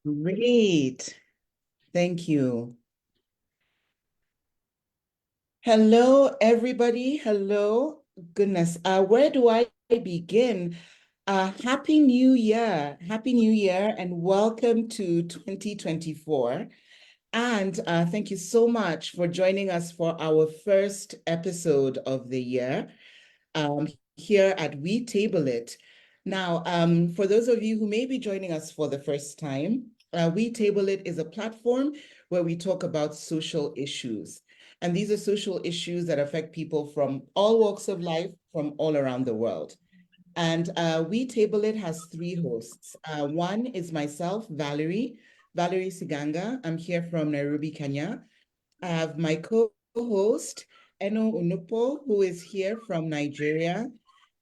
Great. Thank you. Hello, everybody. Hello. Goodness. Where do I begin? Happy New Year. Happy New Year and welcome to 2024. And thank you so much for joining us for our first episode of the year. Here at We Table It. Now, for those of you who may be joining us for the first time, We Table It is a platform where we talk about social issues. And these are social issues that affect people from all walks of life, from all around the world. And We Table It has three hosts. One is myself, Valerie Siganga. I'm here from Nairobi, Kenya. I have my co-host, Eno Unupo, who is here from Nigeria.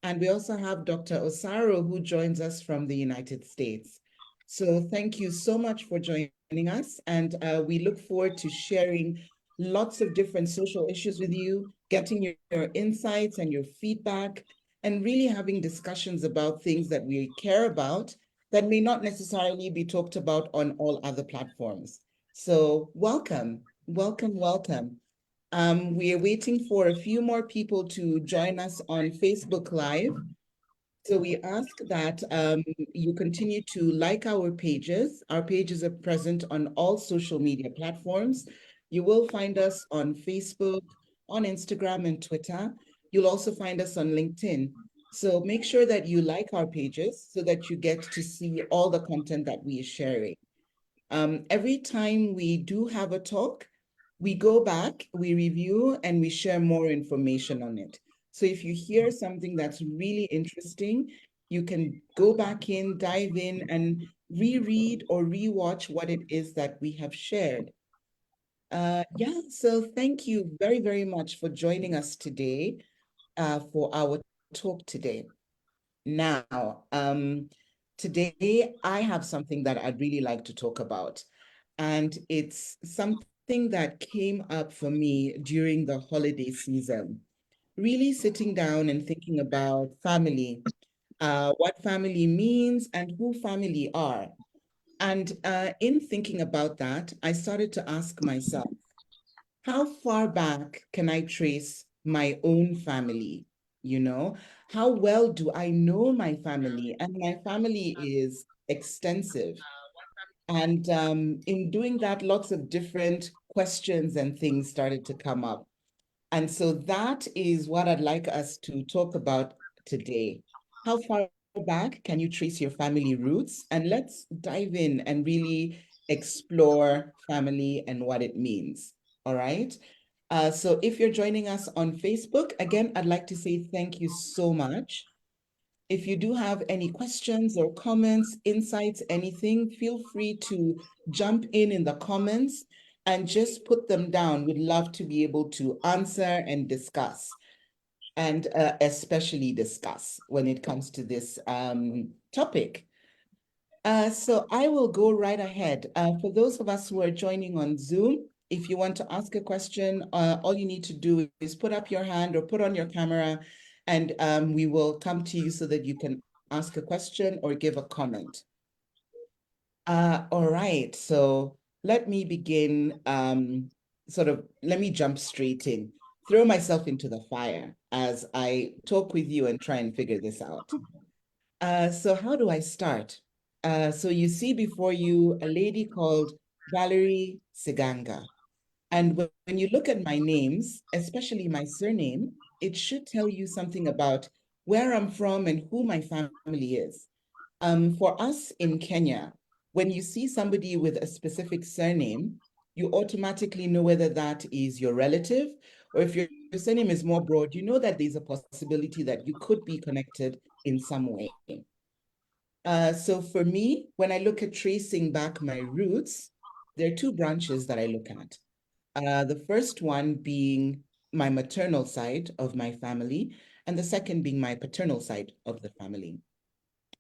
And we also have Dr. Osaro, who joins us from the United States. So thank you so much for joining us. And we look forward to sharing lots of different social issues with you, getting your insights and your feedback, and really having discussions about things that we care about that may not necessarily be talked about on all other platforms. So welcome. Welcome, welcome. We are waiting for a few more people to join us on Facebook Live. So we ask that you continue to like our pages. Our pages are present on all social media platforms. You will find us on Facebook, on Instagram and Twitter. You'll also find us on LinkedIn. So make sure that you like our pages so that you get to see all the content that we are sharing. Every time we do have a talk, we go back, we review, and we share more information on it. So if you hear something that's really interesting, you can go back in, dive in, and reread or rewatch what it is that we have shared. Yeah, so thank you very, very much for joining us today for our talk today. Now, today I have something that I'd really like to talk about, and it's something that came up for me during the holiday season. Really sitting down and thinking about family, what family means and who family are. And in thinking about that, I started to ask myself, how far back can I trace my own family? You know, how well do I know my family? And my family is extensive. And in doing that, lots of different questions and things started to come up. And so that is what I'd like us to talk about today. How far back can you trace your family roots? And let's dive in and really explore family and what it means. All right. So if you're joining us on Facebook, again, I'd like to say thank you so much. If you do have any questions or comments, insights, anything, feel free to jump in the comments and just put them down. We'd love to be able to answer and discuss, and especially discuss when it comes to this topic. So I will go right ahead. For those of us who are joining on Zoom, if you want to ask a question, all you need to do is put up your hand or put on your camera, and we will come to you so that you can ask a question or give a comment. All right, so let me begin, let me jump straight in, throw myself into the fire as I talk with you and try and figure this out. So how do I start? So you see before you a lady called Valerie Siganga. And when you look at my names, especially my surname, it should tell you something about where I'm from and who my family is. For us in Kenya, when you see somebody with a specific surname, you automatically know whether that is your relative, or if your surname is more broad, you know that there's a possibility that you could be connected in some way. So for me, when I look at tracing back my roots, there are two branches that I look at. The first one being my maternal side of my family, and the second being my paternal side of the family.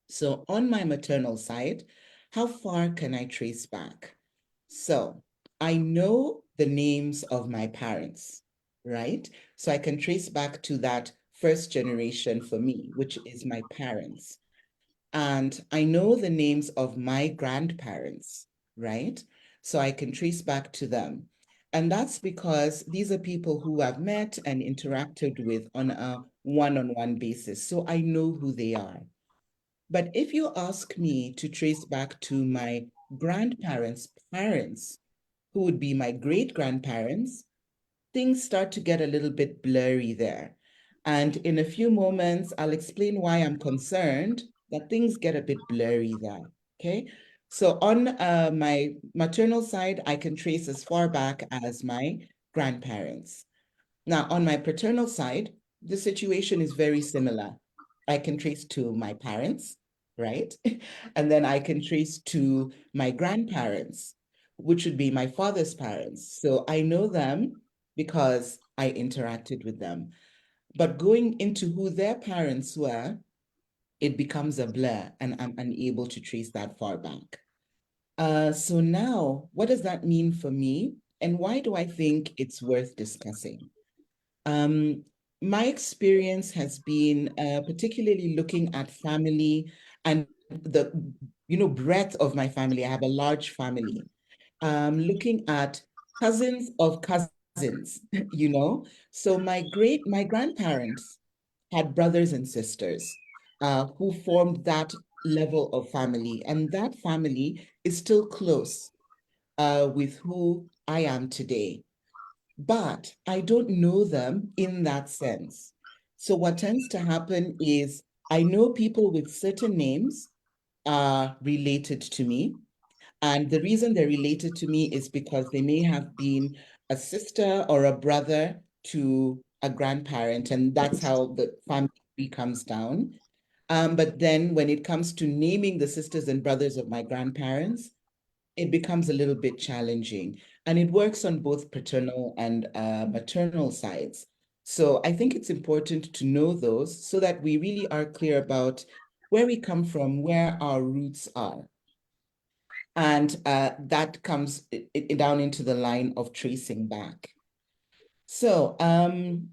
So on my maternal side, how far can I trace back? So I know the names of my parents, right? So I can trace back to that first generation for me, which is my parents. and I know the names of my grandparents, right? So I can trace back to them. And that's because these are people who I've met and interacted with on a one-on-one basis. So I know who they are. But if you ask me to trace back to my grandparents' parents, who would be my great grandparents, things start to get a little bit blurry there. And in a few moments, I'll explain why I'm concerned that things get a bit blurry there. Okay. So on my maternal side, I can trace as far back as my grandparents. Now, on my paternal side, the situation is very similar. I can trace to my parents, right? And then I can trace to my grandparents, which would be my father's parents. So I know them because I interacted with them. But going into who their parents were, it becomes a blur and I'm unable to trace that far back. So now, what does that mean for me? And why do I think it's worth discussing? Um, my experience has been particularly looking at family and the breadth of my family. I have a large family. Looking at cousins of cousins, you know. So my grandparents had brothers and sisters who formed that level of family, and that family is still close with who I am today, but I don't know them in that sense. So what tends to happen is I know people with certain names are related to me. And the reason they're related to me is because they may have been a sister or a brother to a grandparent, and that's how the family tree comes down. But then when it comes to naming the sisters and brothers of my grandparents, it becomes a little bit challenging. And it works on both paternal and maternal sides. So I think it's important to know those so that we really are clear about where we come from, where our roots are. And that comes down into the line of tracing back. So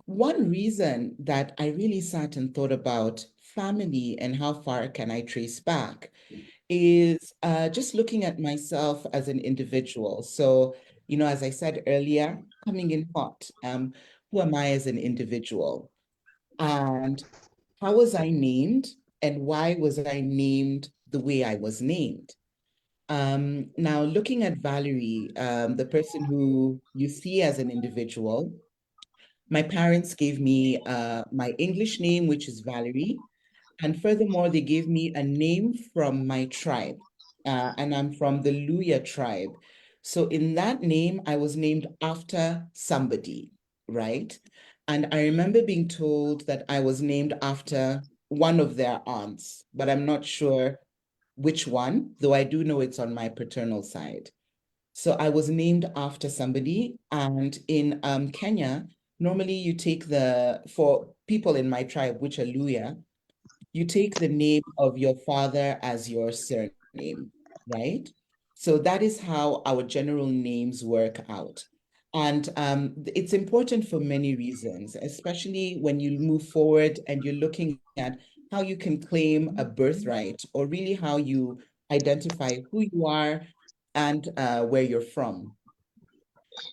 one reason that I really sat and thought about family and how far can I trace back is just looking at myself as an individual. So, as I said earlier, coming in hot, who am I as an individual? And how was I named? And why was I named the way I was named? Now, looking at Valerie, the person who you see as an individual, my parents gave me my English name, which is Valerie. And furthermore, they gave me a name from my tribe, and I'm from the Luya tribe. So in that name, I was named after somebody, right? And I remember being told that I was named after one of their aunts, but I'm not sure which one, though I do know it's on my paternal side. So I was named after somebody, and in Kenya, normally you take for people in my tribe, which are Luya, you take the name of your father as your surname, right? So that is how our general names work out. And it's important for many reasons, especially when you move forward and you're looking at how you can claim a birthright or really how you identify who you are and where you're from.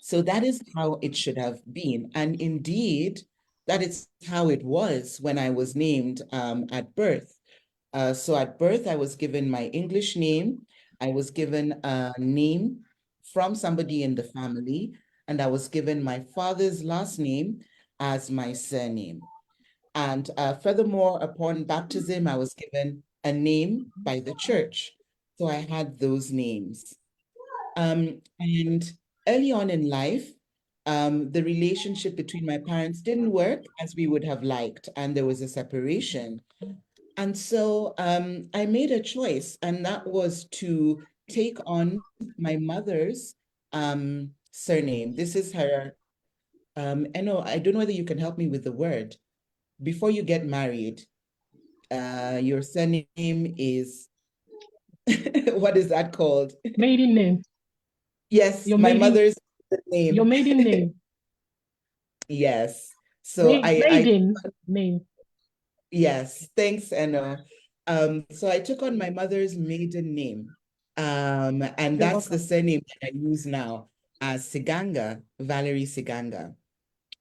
So that is how it should have been. And indeed, that is how it was when I was named at birth. So at birth, I was given my English name. I was given a name from somebody in the family, and I was given my father's last name as my surname. And furthermore, upon baptism, I was given a name by the church. So I had those names. And early on in life, the relationship between my parents didn't work as we would have liked, and there was a separation. And so I made a choice, and that was to take on my mother's surname. This is her, I don't know whether you can help me with the word. Before you get married, your surname is, what is that called? Maiden name. Yes, Your my maiden mother's your name. maiden name. Yes. So I Maiden name. yes, thanks, Eno. So I took on my mother's maiden name. And You're that's the welcome. surname that I use now as Siganga, Valerie Siganga,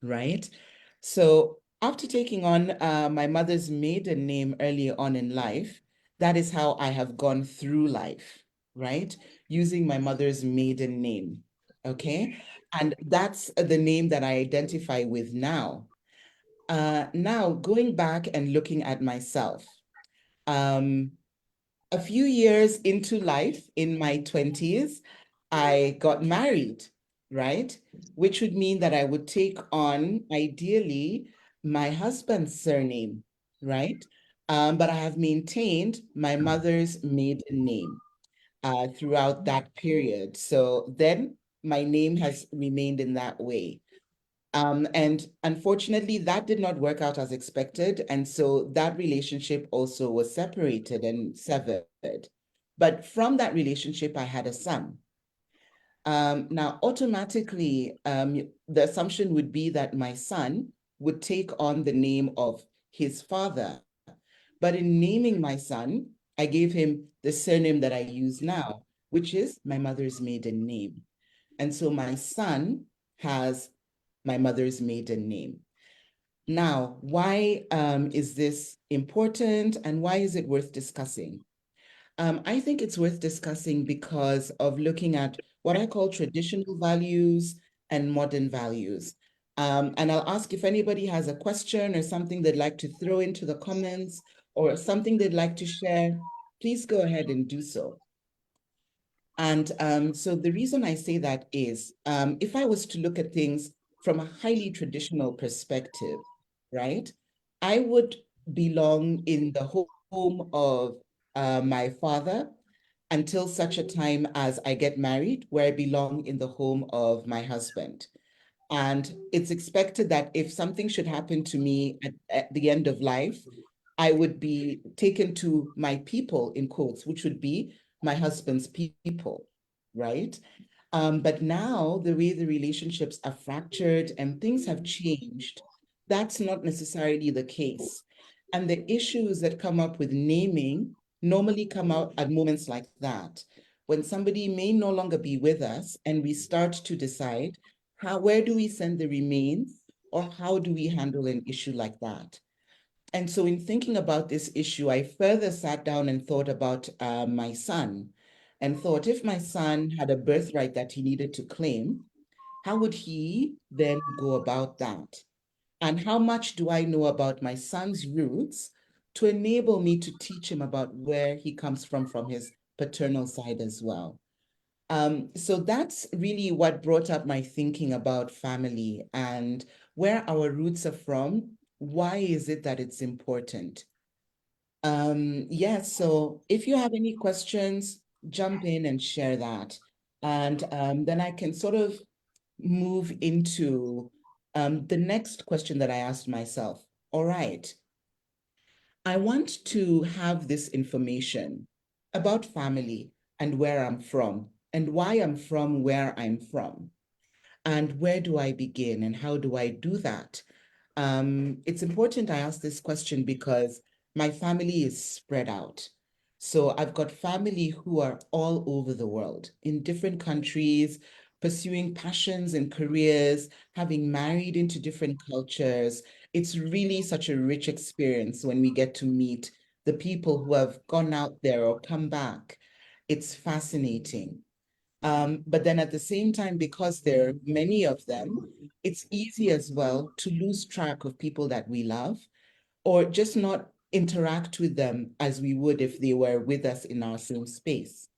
right? So after taking on my mother's maiden name early on in life, that is how I have gone through life, right? Using my mother's maiden name. Okay. And that's the name that I identify with now. Now, going back and looking at myself, um, a few years into life in my 20s, I got married, right? Which would mean that I would take on, ideally, my husband's surname, right? But I have maintained my mother's maiden name throughout that period. So then my name has remained in that way. And unfortunately, that did not work out as expected. And so that relationship also was separated and severed. But from that relationship, I had a son. Now, automatically, the assumption would be that my son would take on the name of his father. But in naming my son, I gave him the surname that I use now, which is my mother's maiden name. And so my son has my mother's maiden name. Now, why is this important and why is it worth discussing? I think it's worth discussing because of looking at what I call traditional values and modern values. And I'll ask if anybody has a question or something they'd like to throw into the comments or something they'd like to share, please go ahead and do so. And so the reason I say that is if I was to look at things from a highly traditional perspective, right, I would belong in the home of my father until such a time as I get married, where I belong in the home of my husband. And it's expected that if something should happen to me at the end of life, I would be taken to my people, in quotes, which would be my husband's people, right? But now, the way the relationships are fractured and things have changed, that's not necessarily the case. And the issues that come up with naming normally come out at moments like that, when somebody may no longer be with us and we start to decide where do we send the remains or how do we handle an issue like that? And so, in thinking about this issue, I further sat down and thought about my son and thought if my son had a birthright that he needed to claim, how would he then go about that? And how much do I know about my son's roots to enable me to teach him about where he comes from his paternal side as well? So that's really what brought up my thinking about family and where our roots are from. Why is it that it's important? Yes, so if you have any questions, jump in and share that. And then I can sort of move into the next question that I asked myself. All right, I want to have this information about family and where I'm from and why I'm from where I'm from. And where do I begin and how do I do that? It's important I ask this question because my family is spread out. So I've got family who are all over the world in different countries, pursuing passions and careers, having married into different cultures. It's really such a rich experience when we get to meet the people who have gone out there or come back. It's fascinating. But then at the same time, because there are many of them, it's easy as well to lose track of people that we love or just not interact with them as we would if they were with us in our same space.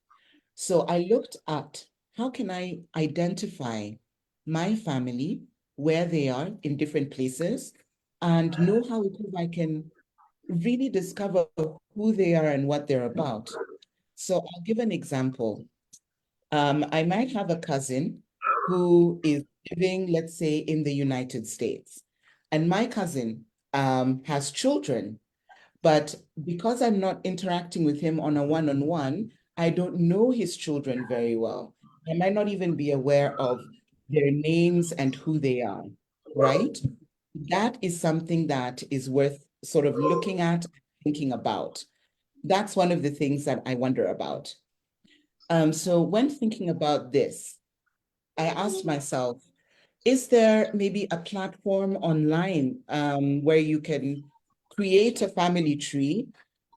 So I looked at how can I identify my family, where they are in different places, and know how it is I can really discover who they are and what they're about. So I'll give an example. I might have a cousin who is living, let's say, in the United States. And my cousin has children, but because I'm not interacting with him on a one-on-one, I don't know his children very well. I might not even be aware of their names and who they are, right? That is something that is worth sort of looking at, thinking about. that's one of the things that I wonder about. So when thinking about this, I asked myself, is there maybe a platform online where you can create a family tree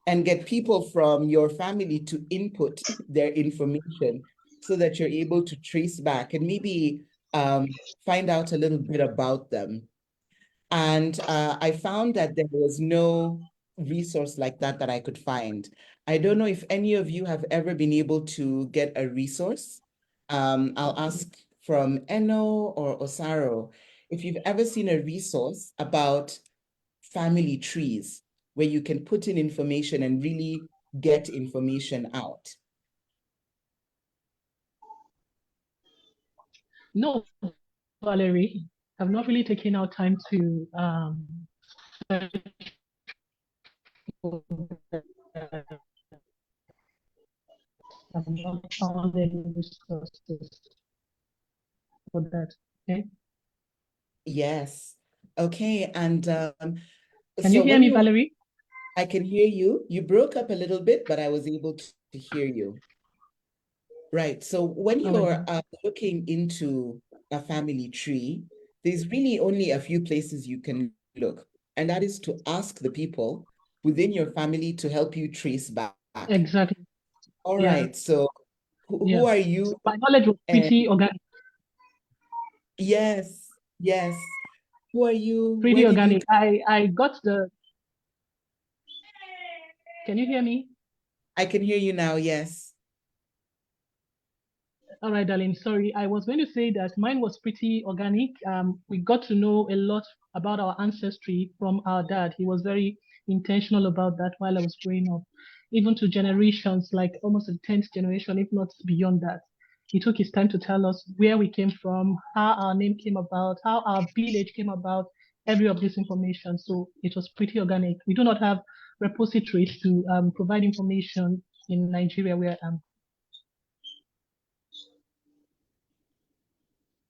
and get people from your family to input their information so that you're able to trace back and maybe find out a little bit about them? And I found that there was no resource like that that I could find. I don't know if any of you have ever been able to get a resource. I'll ask from Eno or Osaro if you've ever seen a resource about family trees where you can put in information and really get information out. No, Valerie, I've not really taken out time to search for that. I've not found any resources for that. Okay. Yes. Okay. And Can you so hear when me, you were, Valerie? I can hear you. You broke up a little bit, but I was able to hear you. Right. So when All right. you're looking into a family tree, there's really only a few places you can look, and that is to ask the people within your family to help you trace back. Exactly. All Yeah. right. So Yeah. who are you? My knowledge was And pretty organic. yes, yes. Who are you? Where Pretty did you organic. come? I got the. Can you hear me? I can hear you now. Yes. All right, darling. Sorry, I was going to say that mine was pretty organic. We got to know a lot about our ancestry from our dad. He was very intentional about that while I was growing up, even to generations, like almost the 10th generation, if not beyond that. He took his time to tell us where we came from, how our name came about, how our village came about, every of this information. So it was pretty organic. We do not have repositories to provide information in Nigeria where I'm.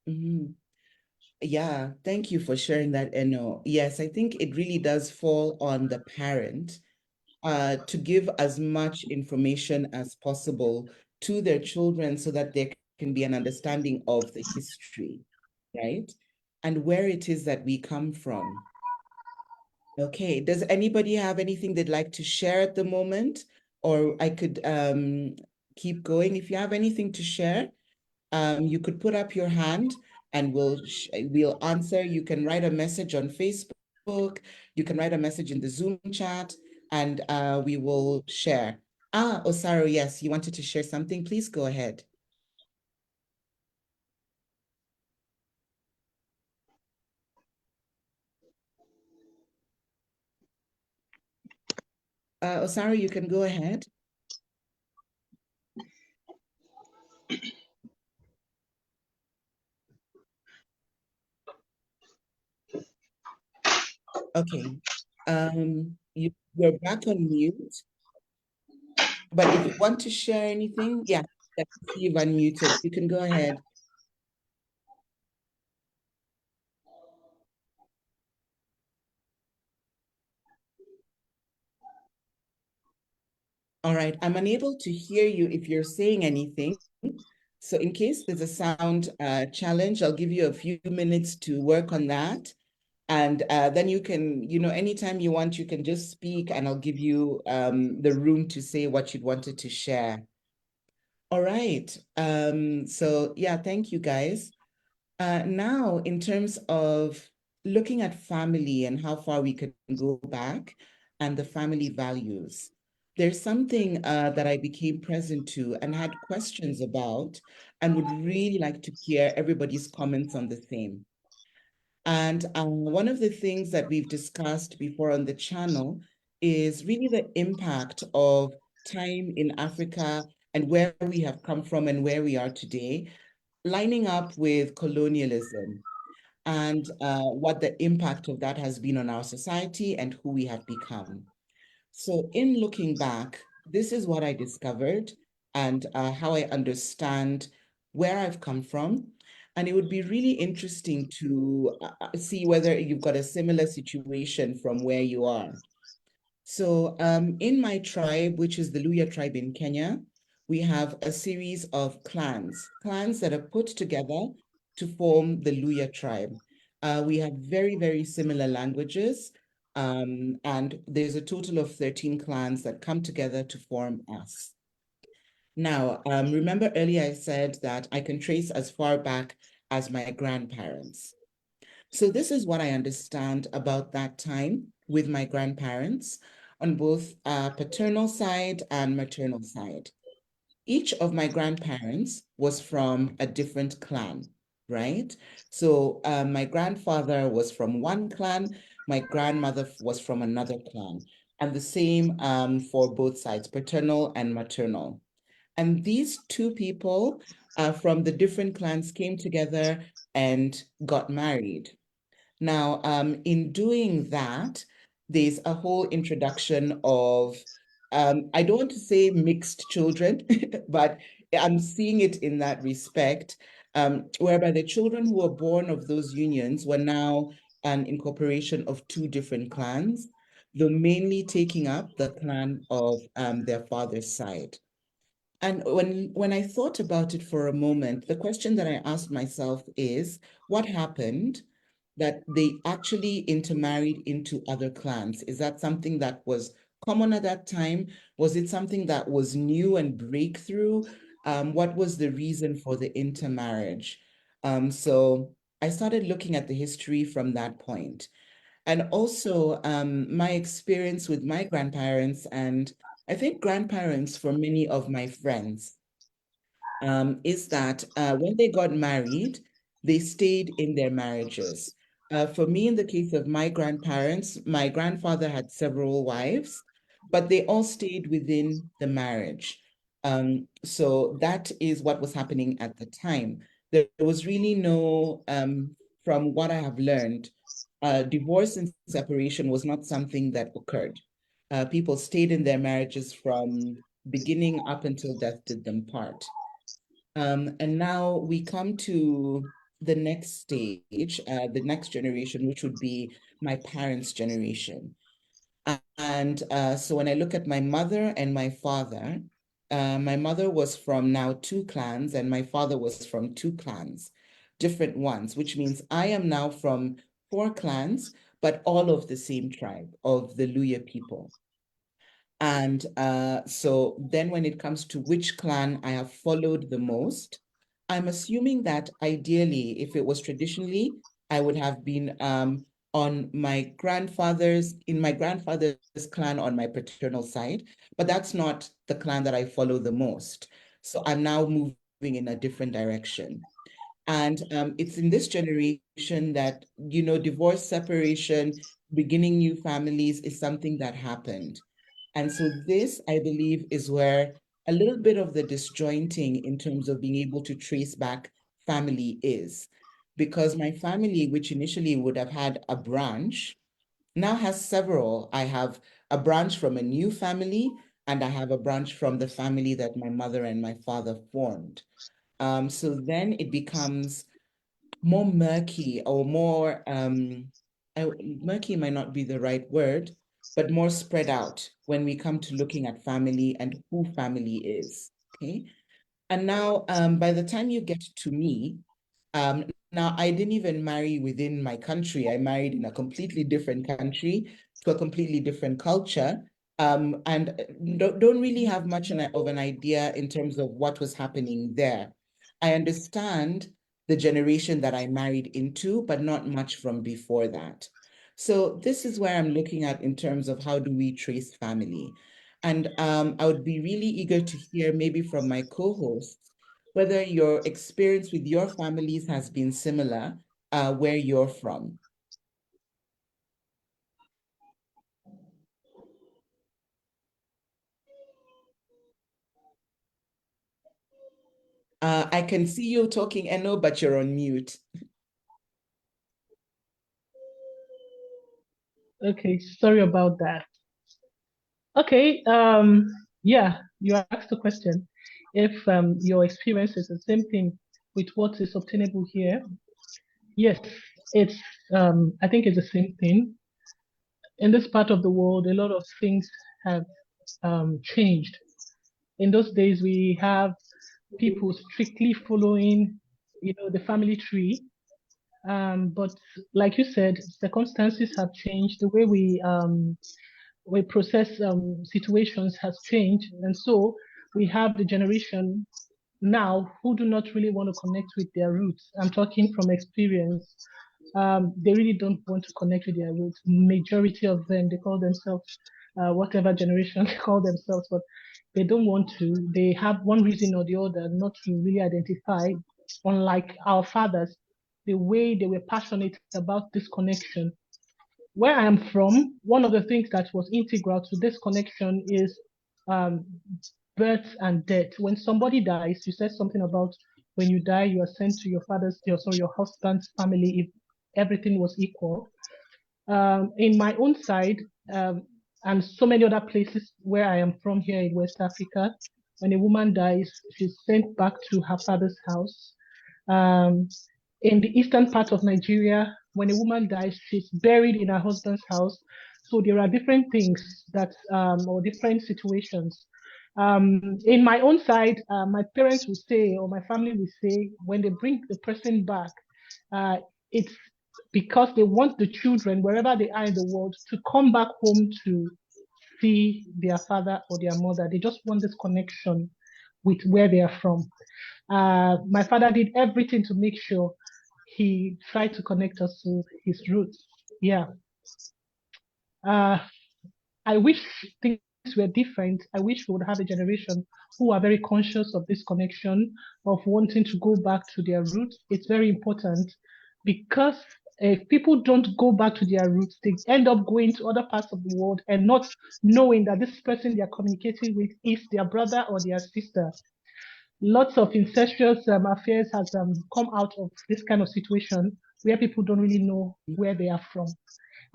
Mhm. Yeah, thank you for sharing that, Eno. Yes, I think it really does fall on the parent to give as much information as possible to their children so that there can be an understanding of the history, right? And where it is that we come from. Okay, does anybody have anything they'd like to share at the moment? Or I could keep going. If you have anything to share, you could put up your hand and we'll answer. You can write a message on Facebook. You can write a message in the Zoom chat, and we will share. Osaro, yes, you wanted to share something. Please go ahead. Osaro, you can go ahead. Okay. You're back on mute, but if you want to share anything, yeah, I see you've unmuted. You can go ahead. All right, I'm unable to hear you if you're saying anything. So in case there's a sound challenge, I'll give you a few minutes to work on that. And then you can, anytime you want, you can just speak and I'll give you the room to say what you'd wanted to share. All right. So yeah, thank you guys. Now, in terms of looking at family and how far we can go back and the family values, there's something that I became present to and had questions about and would really like to hear everybody's comments on the same. And one of the things that we've discussed before on the channel is really the impact of time in Africa and where we have come from and where we are today, lining up with colonialism and what the impact of that has been on our society and who we have become. So in looking back, this is what I discovered and how I understand where I've come from. And it would be really interesting to see whether you've got a similar situation from where you are. So in my tribe, which is the Luya tribe in Kenya, we have a series of clans that are put together to form the Luya tribe. We have very, very similar languages, and there's a total of 13 clans that come together to form us. Now, remember earlier I said that I can trace as far back as my grandparents. So this is what I understand about that time with my grandparents on both paternal side and maternal side. Each of my grandparents was from a different clan, right? So my grandfather was from one clan, my grandmother was from another clan, and the same for both sides, paternal and maternal. And these two people from the different clans came together and got married. Now, in doing that, there's a whole introduction of, I don't want to say mixed children, but I'm seeing it in that respect, whereby the children who were born of those unions were now an incorporation of two different clans, though mainly taking up the clan of their father's side. And when I thought about it for a moment, the question that I asked myself is, what happened that they actually intermarried into other clans? Is that something that was common at that time? Was it something that was new and breakthrough? What was the reason for the intermarriage? So I started looking at the history from that point. And also my experience with my grandparents, and I think grandparents for many of my friends, is that when they got married, they stayed in their marriages. For me, in the case of my grandparents, my grandfather had several wives, but they all stayed within the marriage. So that is what was happening at the time. There was really no, from what I have learned, divorce and separation was not something that occurred. People stayed in their marriages from beginning up until death did them part. And now we come to the next stage, the next generation, which would be my parents' generation. And so when I look at my mother and my mother was from now two clans, and my father was from two clans, different ones, which means I am now from four clans, but all of the same tribe of the Luya people. And so then when it comes to which clan I have followed the most, I'm assuming that ideally, if it was traditionally, I would have been in my grandfather's clan on my paternal side, but that's not the clan that I follow the most. So I'm now moving in a different direction. And it's in this generation that, divorce, separation, beginning new families is something that happened. And so this, I believe, is where a little bit of the disjointing in terms of being able to trace back family is. Because my family, which initially would have had a branch, now has several. I have a branch from a new family, and I have a branch from the family that my mother and my father formed. So then it becomes more murky or more murky might not be the right word, but more spread out when we come to looking at family and who family is. Okay. And now by the time you get to me, now I didn't even marry within my country. I married in a completely different country to a completely different culture. And don't really have much of an idea in terms of what was happening there. I understand the generation that I married into, but not much from before that. So this is where I'm looking at in terms of how do we trace family. And I would be really eager to hear maybe from my co-hosts whether your experience with your families has been similar, where you're from. I can see you talking, Eno, but you're on mute. Okay, sorry about that. Okay, yeah, you asked a question. If your experience is the same thing with what is obtainable here, yes, it's I think it's the same thing. in this part of the world, a lot of things have changed. In those days, we have people strictly following, the family tree. But like you said, circumstances have changed. The way we process situations has changed, and so we have the generation now who do not really want to connect with their roots. I'm talking from experience. They really don't want to connect with their roots. Majority of them, they call themselves whatever generation they call themselves, but they don't want to. They have one reason or the other not to really identify. Unlike our fathers, the way they were passionate about this connection. Where I am from, one of the things that was integral to this connection is um, birth and death. When somebody dies, you said something about when you die, you are sent to your husband's family if everything was equal. In my own side, um, and so many other places where I am from here in West Africa, when a woman dies, she's sent back to her father's house. Um, in the eastern part of Nigeria, when a woman dies, she's buried in her husband's house. So there are different things that, or different situations. In my own side, my parents will say, or my family will say, when they bring the person back, uh, it's because they want the children, wherever they are in the world, to come back home to see their father or their mother. They just want this connection with where they are from. My father did everything to make sure he tried to connect us to his roots. Yeah. Uh, I wish things were different. I wish we would have a generation who are very conscious of this connection, of wanting to go back to their roots. It's very important because if people don't go back to their roots, they end up going to other parts of the world and not knowing that this person they are communicating with is their brother or their sister. Lots of incestuous affairs has come out of this kind of situation where people don't really know where they are from,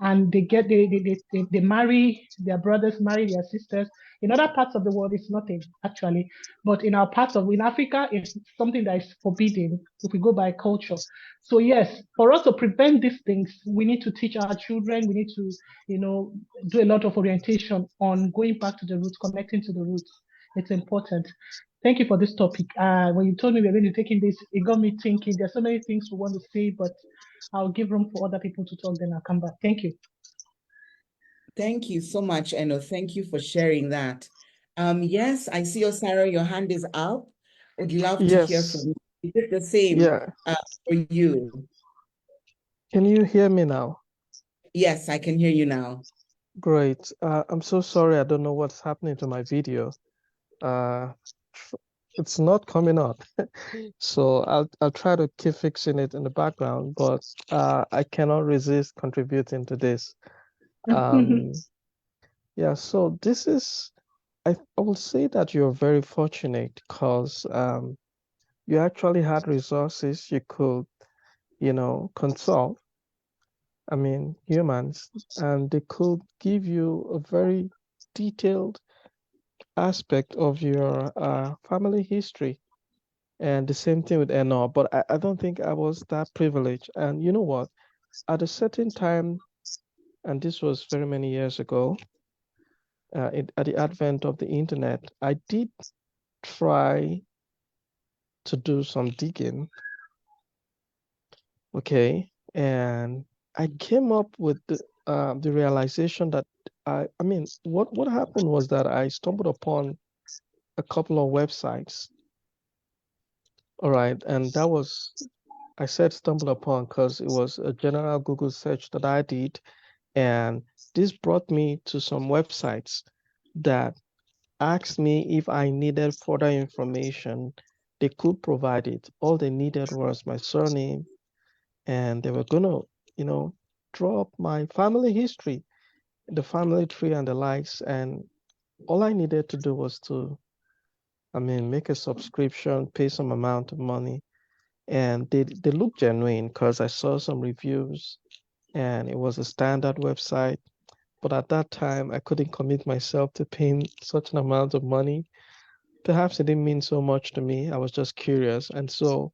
and they marry their brothers, marry their sisters. In other parts of the world, it's nothing actually, but in Africa, it's something that is forbidden if we go by culture. So yes, for us to prevent these things, we need to teach our children. We need to, do a lot of orientation on going back to the roots, connecting to the roots. It's important. Thank you for this topic. When you told me we are going to be taking this, it got me thinking. There's so many things we want to say, but I'll give room for other people to talk, then I'll come back. Thank you. Thank you so much, Eno. Thank you for sharing that. Yes, I see you, Sarah. Your hand is up. Would love to hear from Yes, you. Is it the same yeah. for you? Can you hear me now? Yes, I can hear you now. Great. I'm so sorry. I don't know what's happening to my video. Uh, tr- it's not coming up. So I'll try to keep fixing it in the background, but I cannot resist contributing to this. Um, yeah, so this is I will say that you're very fortunate because you actually had resources you could, consult. I mean, humans, and they could give you a very detailed aspect of your family history. And the same thing with NR, but I don't think I was that privileged. And you know what? At a certain time, and this was very many years ago, at the advent of the internet, I did try to do some digging, okay? And I came up with the realization that I mean, what happened was that I stumbled upon a couple of websites. All right, and that was I said stumbled upon because it was a general Google search that I did, and this brought me to some websites that asked me if I needed further information. They could provide it. All they needed was my surname, and they were gonna, you know, draw up my family history, the family tree and the likes, and all I needed to do was to, I mean, make a subscription, pay some amount of money, and they look genuine because I saw some reviews and it was a standard website. But at that time, I couldn't commit myself to paying such an amount of money. Perhaps it didn't mean so much to me. I was just curious. And so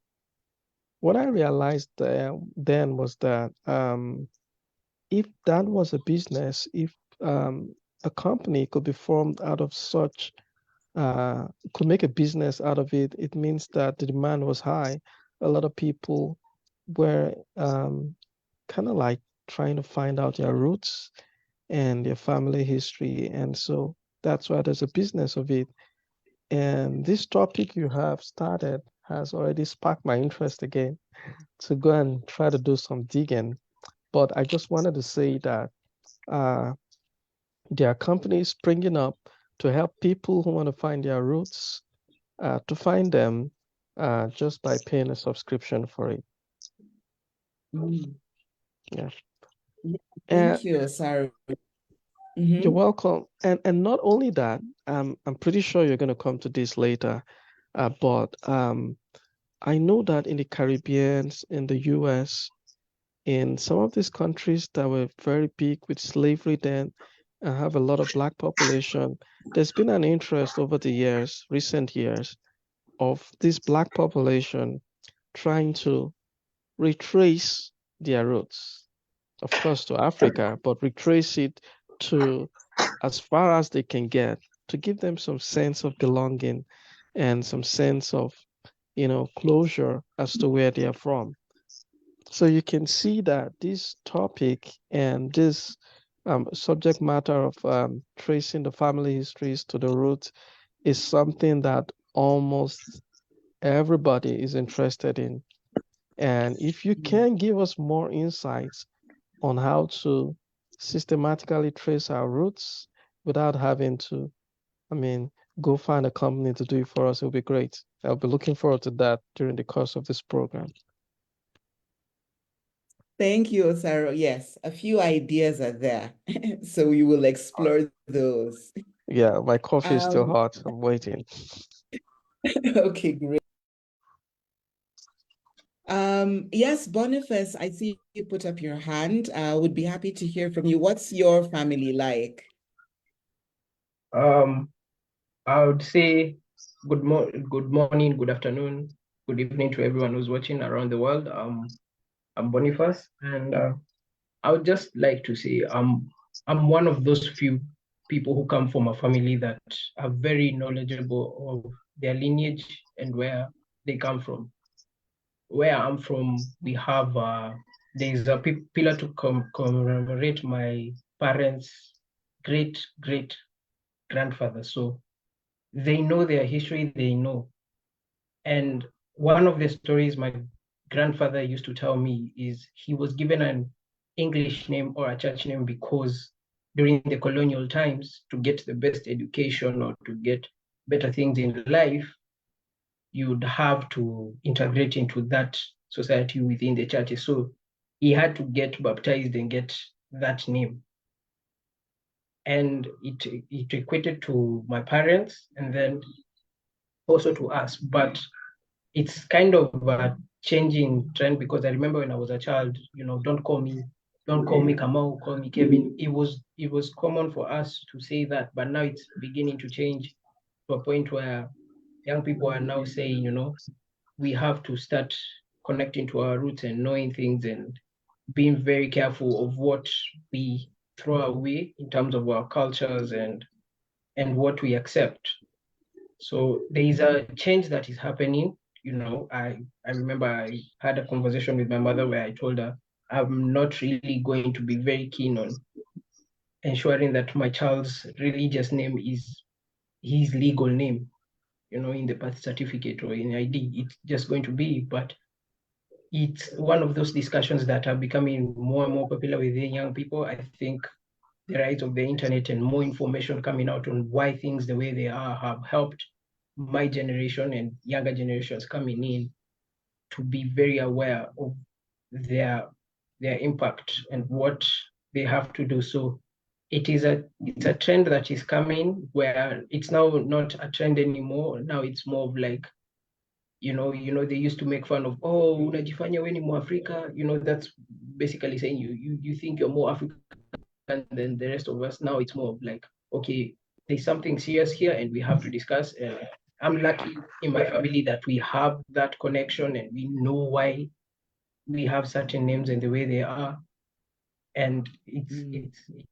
what I realized then was that if that was a business, if a company could be formed out of such, could make a business out of it, it means that the demand was high. A lot of people were kind of like trying to find out their roots and their family history. And so that's why there's a business of it. And this topic you have started has already sparked my interest again to go and try to do some digging. But I just wanted to say that uh, there are companies springing up to help people who want to find their roots to find them just by paying a subscription for it. Mm. Yeah. And Thank you, Sarah. you're welcome. And not only that, I'm pretty sure you're going to come to this later, but I know that in the Caribbean, in the US, in some of these countries that were very big with slavery then and have a lot of Black population, there's been an interest over the years, recent years, of this Black population trying to retrace their roots, of course, to Africa, but retrace it to as far as they can get to give them some sense of belonging and some sense of, closure as to where they are from. So you can see that this topic and this subject matter of tracing the family histories to the roots is something that almost everybody is interested in. And if you can give us more insights on how to systematically trace our roots without having to, I mean, go find a company to do it for us, it'll be great. I'll be looking forward to that during the course of this program. Thank you, Sarah. Yes, a few ideas are there. So we will explore those. Yeah, my coffee is still Um, hot. I'm waiting. okay, great. Yes, Boniface, I see you put up your hand. Would be happy to hear from you. What's your family like? Um, I would say good morning, good afternoon, good evening to everyone who's watching around the world. I'm Boniface, and I would just like to say I'm one of those few people who come from a family that are very knowledgeable of their lineage and where they come from. Where I'm from, we have there's a pillar to commemorate my parents' great grandfather. So they know their history, they know. And one of the stories my grandfather used to tell me is he was given an English name or a church name because during the colonial times, to get the best education or to get better things in life, you'd have to integrate into that society within the churches. So he had to get baptized and get that name. And it equated to my parents and then also to us. But it's kind of a changing trend because I remember when I was a child, don't call me Kamau, call me Kevin. It was common for us to say that, but now it's beginning to change to a point where young people are now saying, we have to start connecting to our roots and knowing things and being very careful of what we throw away in terms of our cultures and what we accept. So there is a change that is happening. I remember I had a conversation with my mother where I told her I'm not really going to be very keen on ensuring that my child's religious name is his legal name, in the birth certificate or in ID. It's just going to be, but it's one of those discussions that are becoming more and more popular within young people. I think the rise of the internet and more information coming out on why things the way they are have helped my generation and younger generations coming in to be very aware of their impact and what they have to do. So it's a trend that is coming where it's now not a trend anymore. Now it's more of like, they used to make fun of, oh, unajifanya we ni Mwafrika. That's basically saying you think you're more African than the rest of us. Now it's more of like, okay, there's something serious here and we have to discuss. I'm lucky in my family that we have that connection and we know why we have certain names and the way they are. And it's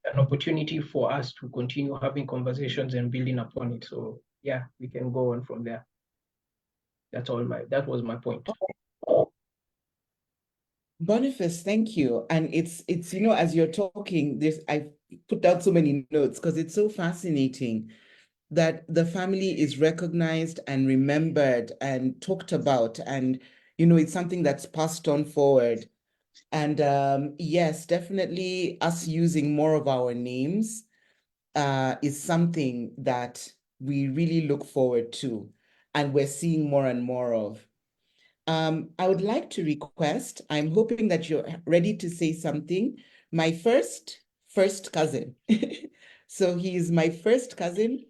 an opportunity for us to continue having conversations and building upon it. So yeah, we can go on from there. That was my point. Boniface, thank you. And it's as you're talking, I put down so many notes because it's so fascinating that the family is recognized and remembered and talked about, and it's something that's passed on forward. And yes, definitely us using more of our names is something that we really look forward to, and we're seeing more and more of. I would like to request, I'm hoping that you're ready to say something, my first cousin. So he is my first cousin,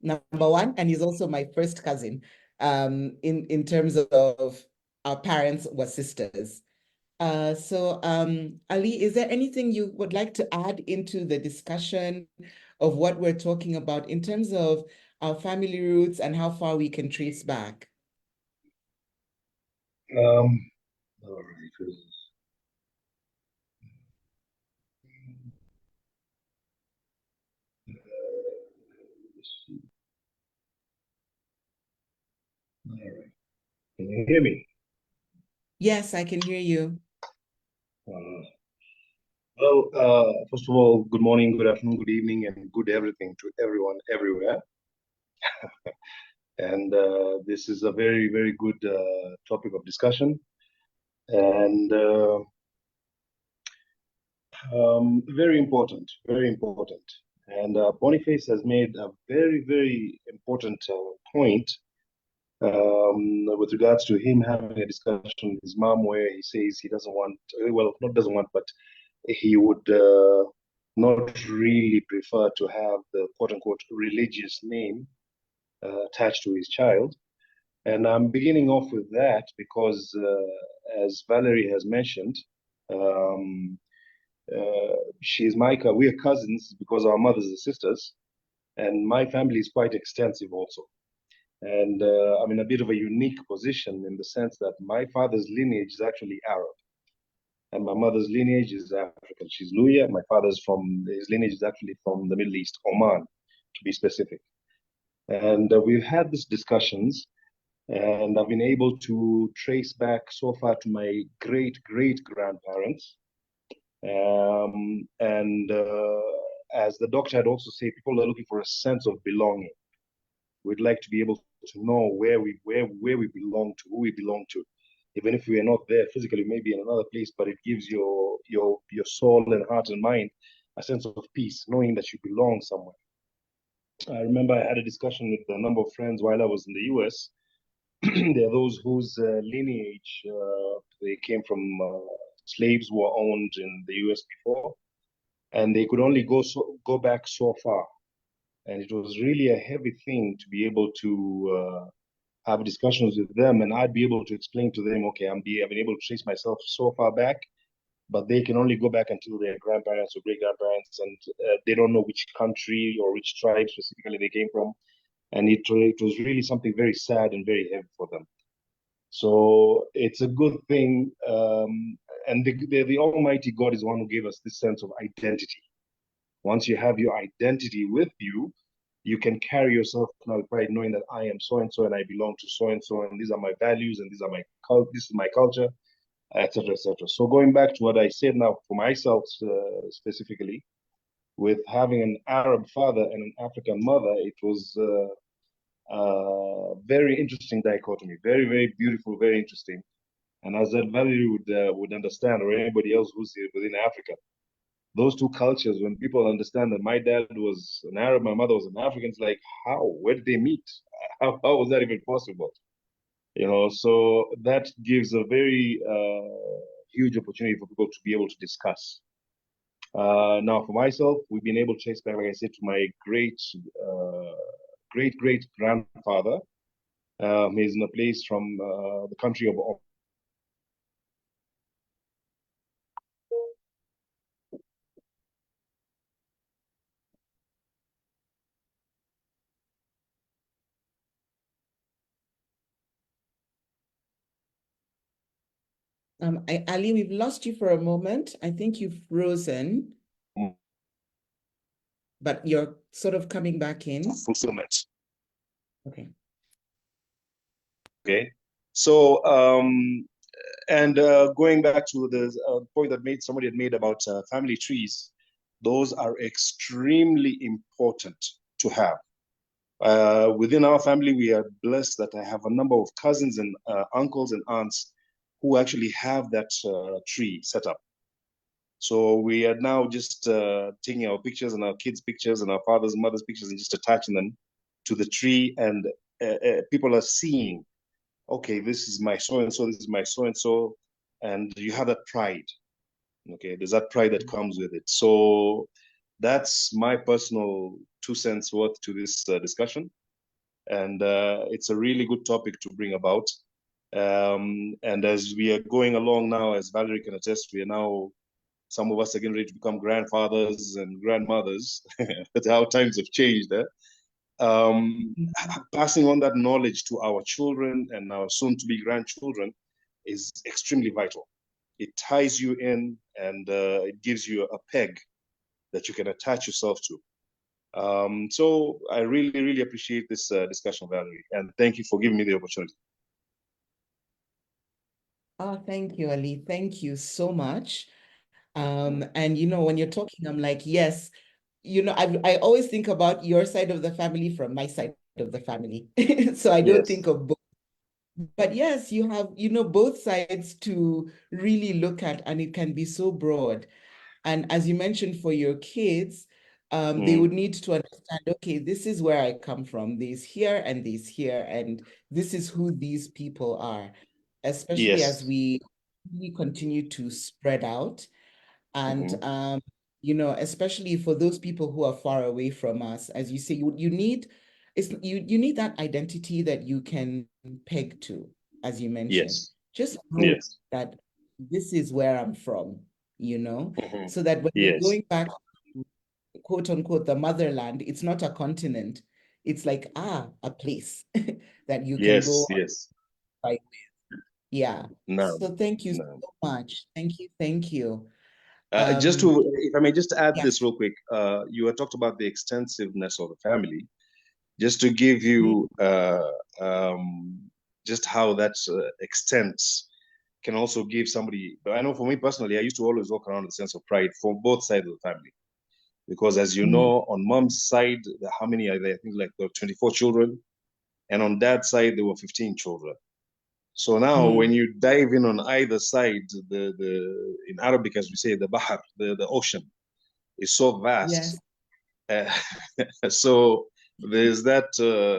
number one, and he's also my first cousin in terms of our parents were sisters. Ali, is there anything you would like to add into the discussion of what we're talking about in terms of our family roots and how far we can trace back? All right. All right. Can you hear me? Yes, I can hear you. First of all, good morning, good afternoon, good evening, and good everything to everyone everywhere. And this is a very, very good topic of discussion. And very important, very important. And Boniface has made a very, very important point with regards to him having a discussion with his mom where he says he doesn't want, well, not doesn't want, but he would not really prefer to have the quote unquote religious name attached to his child. And I'm beginning off with that because, as Valerie has mentioned, um, she's Micah. We are cousins because our mothers are sisters, and my family is quite extensive also. And I'm in a bit of a unique position in the sense that my father's lineage is actually Arab, and my mother's lineage is African. She's Luya. My father's from his lineage is actually from the Middle East, Oman, to be specific. And we've had these discussions, and I've been able to trace back so far to my great grandparents. And as the doctor had also said, people are looking for a sense of belonging. We'd like to be able to know where we belong to, who we belong to, even if we are not there physically, maybe in another place. But it gives your soul and heart and mind a sense of peace, knowing that you belong somewhere. I remember I had a discussion with a number of friends while I was in the US. There are those whose lineage they came from slaves who were owned in the US before, and they could only go back so far. And it was really a heavy thing to be able to have discussions with them, and I'd be able to explain to them, okay, I've been able to trace myself so far back, but they can only go back until their grandparents or great grandparents, and they don't know which country or which tribe specifically they came from, and it was really something very sad and very heavy for them. So it's a good thing, and the Almighty God is the one who gave us this sense of identity. Once you have your identity with you, you can carry yourself now with pride, knowing that I am so and so, and I belong to so and so, and these are my values, and this is my culture, etc., etc. So going back to what I said now for myself specifically, with having an Arab father and an African mother, it was a very interesting dichotomy, very very beautiful, very interesting. And as that Valerie would understand, or anybody else who's within Africa, those two cultures, when people understand that my dad was an Arab, my mother was an African, it's like, how? Where did they meet? How was that even possible? So that gives a very huge opportunity for people to be able to discuss. Now, for myself, we've been able to trace back, like I said, to my great grandfather. He's in a place from the country of Ali, we've lost you for a moment. I think you've frozen, but you're sort of coming back in. Fulfillment. Okay. Okay. So, and going back to the point that somebody had made about family trees, those are extremely important to have. Within our family, we are blessed that I have a number of cousins and uncles and aunts who actually have that tree set up. So we are now just taking our pictures and our kids' pictures and our fathers and mothers' pictures and just attaching them to the tree, and people are seeing, okay, this is my so and so, this is my so and so, and you have that pride. Okay, there's that pride that comes with it. So that's my personal 2 cents worth to this discussion, and it's a really good topic to bring about. And as we are going along now, as Valerie can attest, we are now, some of us are getting ready to become grandfathers and grandmothers. But how times have changed. Passing on that knowledge to our children and our soon-to-be grandchildren is extremely vital. It ties you in, and it gives you a peg that you can attach yourself to. So I really, really appreciate this discussion, Valerie, and thank you for giving me the opportunity. Oh, thank you, Ali. Thank you so much. And when you're talking, I'm like, yes, I always think about your side of the family from my side of the family. So I don't think Yes. of both. But yes, you have, both sides to really look at, and it can be so broad. And as you mentioned, for your kids, they would need to understand, okay, this is where I come from, these here and these here, and this is who these people are, especially as Yes. we continue to spread out. And especially for those people who are far away from us, as you say, you need that identity that you can peg to, as you mentioned. Yes. Just know Yes. that this is where I'm from, so that when you're Yes. going back to, quote unquote, the motherland, it's not a continent. It's like, a place that you can go Yes. Yes. right with. Yeah. No. So thank you No. so much. Thank you. Thank you. Just to, if I may just add Yes. this real quick, you had talked about the extensiveness of the family. Just to give you just how that extents can also give somebody. But I know for me personally, I used to always walk around with a sense of pride for both sides of the family, because as you know, on mom's side, how many are there? I think like there were 24 children, and on dad's side there were 15 children. So now, when you dive in on either side, the in Arabic, as we say, the bahar, the ocean, is so vast. Yes. So there's that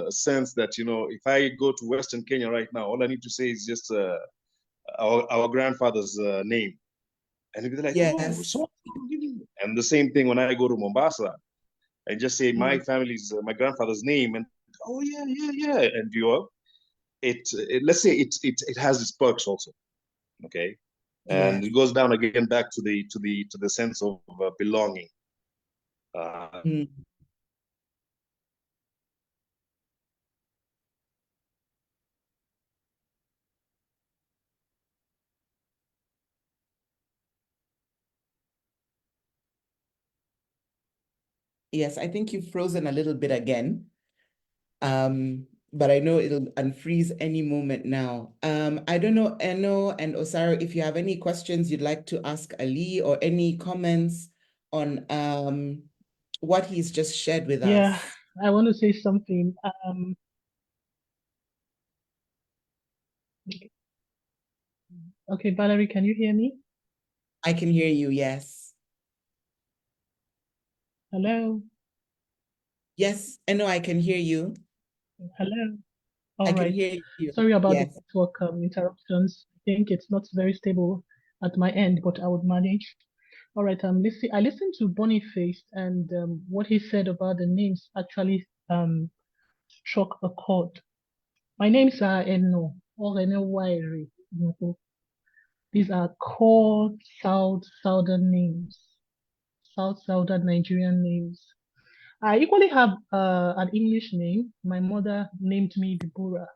sense that, if I go to Western Kenya right now, all I need to say is just our grandfather's name, and they'll be like, oh, Yes. so. And the same thing when I go to Mombasa, I just say my family's, my grandfather's name, and oh yeah, yeah, yeah, and let's say it has its perks also. Okay, and Yes. it goes down again back to the sense of belonging. Yes, I think you've frozen a little bit again. But I know it'll unfreeze any moment now. I don't know, Eno and Osaro, if you have any questions you'd like to ask Ali, or any comments on what he's just shared with Yeah, us. I want to say something. Okay, Valerie, can you hear me? I can hear you, yes. Hello? Yes, Eno, I can hear you. Hello? I All can right. hear you. Sorry about the Yes. network interruptions. I think it's not very stable at my end, but I would manage. All right. I listened to Boniface, and what he said about the names actually struck a chord. My names are Eno or Eno Wairi. These are core Southern names, Southern Nigerian names. I equally have an English name. My mother named me Deborah.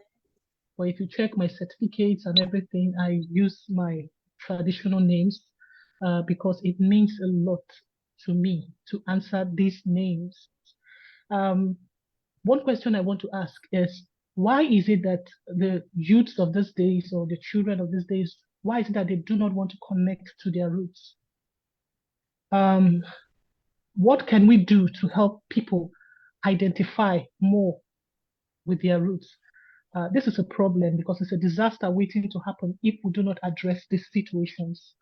But if you check my certificates and everything, I use my traditional names because it means a lot to me to answer these names. Um, one question I want to ask is, why is it that the youths of these days or the children of these days, why is it that they do not want to connect to their roots? What can we do to help people identify more with their roots? This is a problem because it's a disaster waiting to happen if we do not address these situations.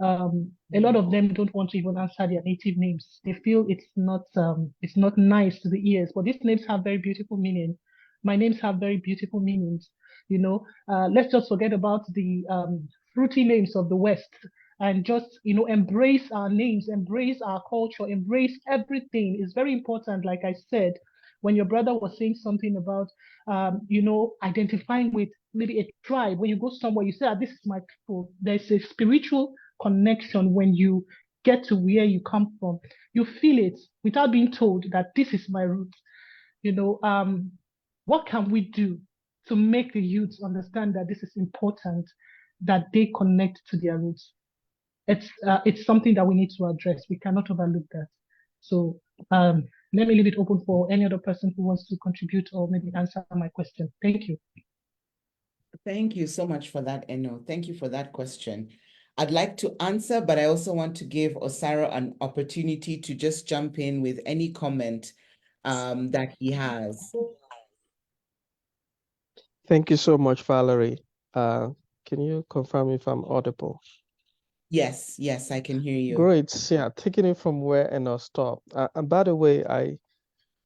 A lot of them don't want to even answer their native names. They feel it's not nice to the ears, but these names have very beautiful meaning. My names have very beautiful meanings. Let's just forget about the fruity names of the West and just embrace our names, embrace our culture, embrace everything. It's very important. Like I said, when your brother was saying something about identifying with maybe a tribe, when you go somewhere, you say, this is my people. There's a spiritual connection when you get to where you come from. You feel it without being told that this is my root. What can we do to make the youths understand that this is important, that they connect to their roots? It's something that we need to address. We cannot overlook that. So let me leave it open for any other person who wants to contribute or maybe answer my question. Thank you. Thank you so much for that, Eno. Thank you for that question. I'd like to answer, but I also want to give Osaro an opportunity to just jump in with any comment that he has. Thank you so much, Valerie. Can you confirm if I'm audible? Yes, I can hear you. Great. Yeah, taking it from where Eno stopped. And by the way,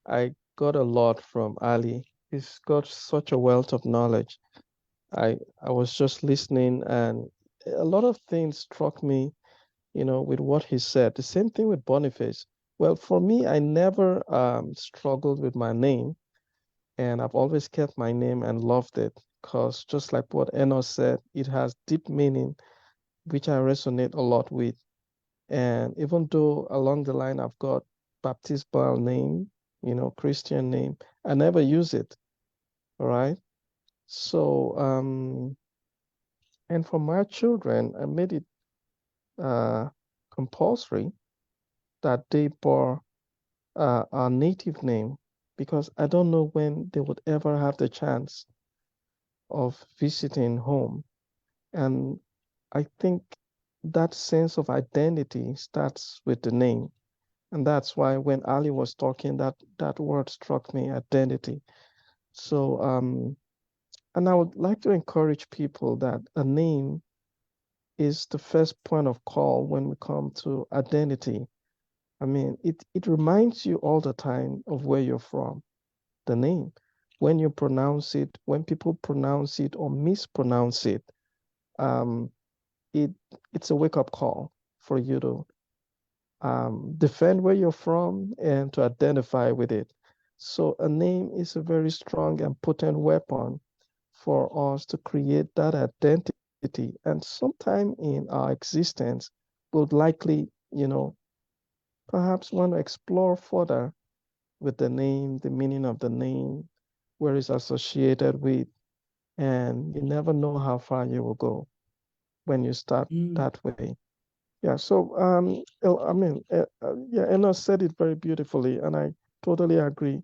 I got a lot from Ali. He's got such a wealth of knowledge. I was just listening, and a lot of things struck me, with what he said. The same thing with Boniface. Well, for me, I never struggled with my name, and I've always kept my name and loved it because just like what Enos said, it has deep meaning, which I resonate a lot with. And even though along the line I've got baptismal name, Christian name, I never use it. All right. So, and for my children, I made it compulsory that they bore our native name because I don't know when they would ever have the chance of visiting home. And I think that sense of identity starts with the name. And that's why when Ali was talking, that word struck me, identity. So, and I would like to encourage people that a name is the first point of call when we come to identity. I mean, it reminds you all the time of where you're from, the name. When you pronounce it, when people pronounce it or mispronounce it, um, it's a wake-up call for you to defend where you're from and to identify with it. So a name is a very strong and potent weapon for us to create that identity. And sometime in our existence, we'll likely, perhaps want to explore further with the name, the meaning of the name, where it's associated with, and you never know how far you will go when you start that way. Yeah, so yeah, Anna said it very beautifully, and I totally agree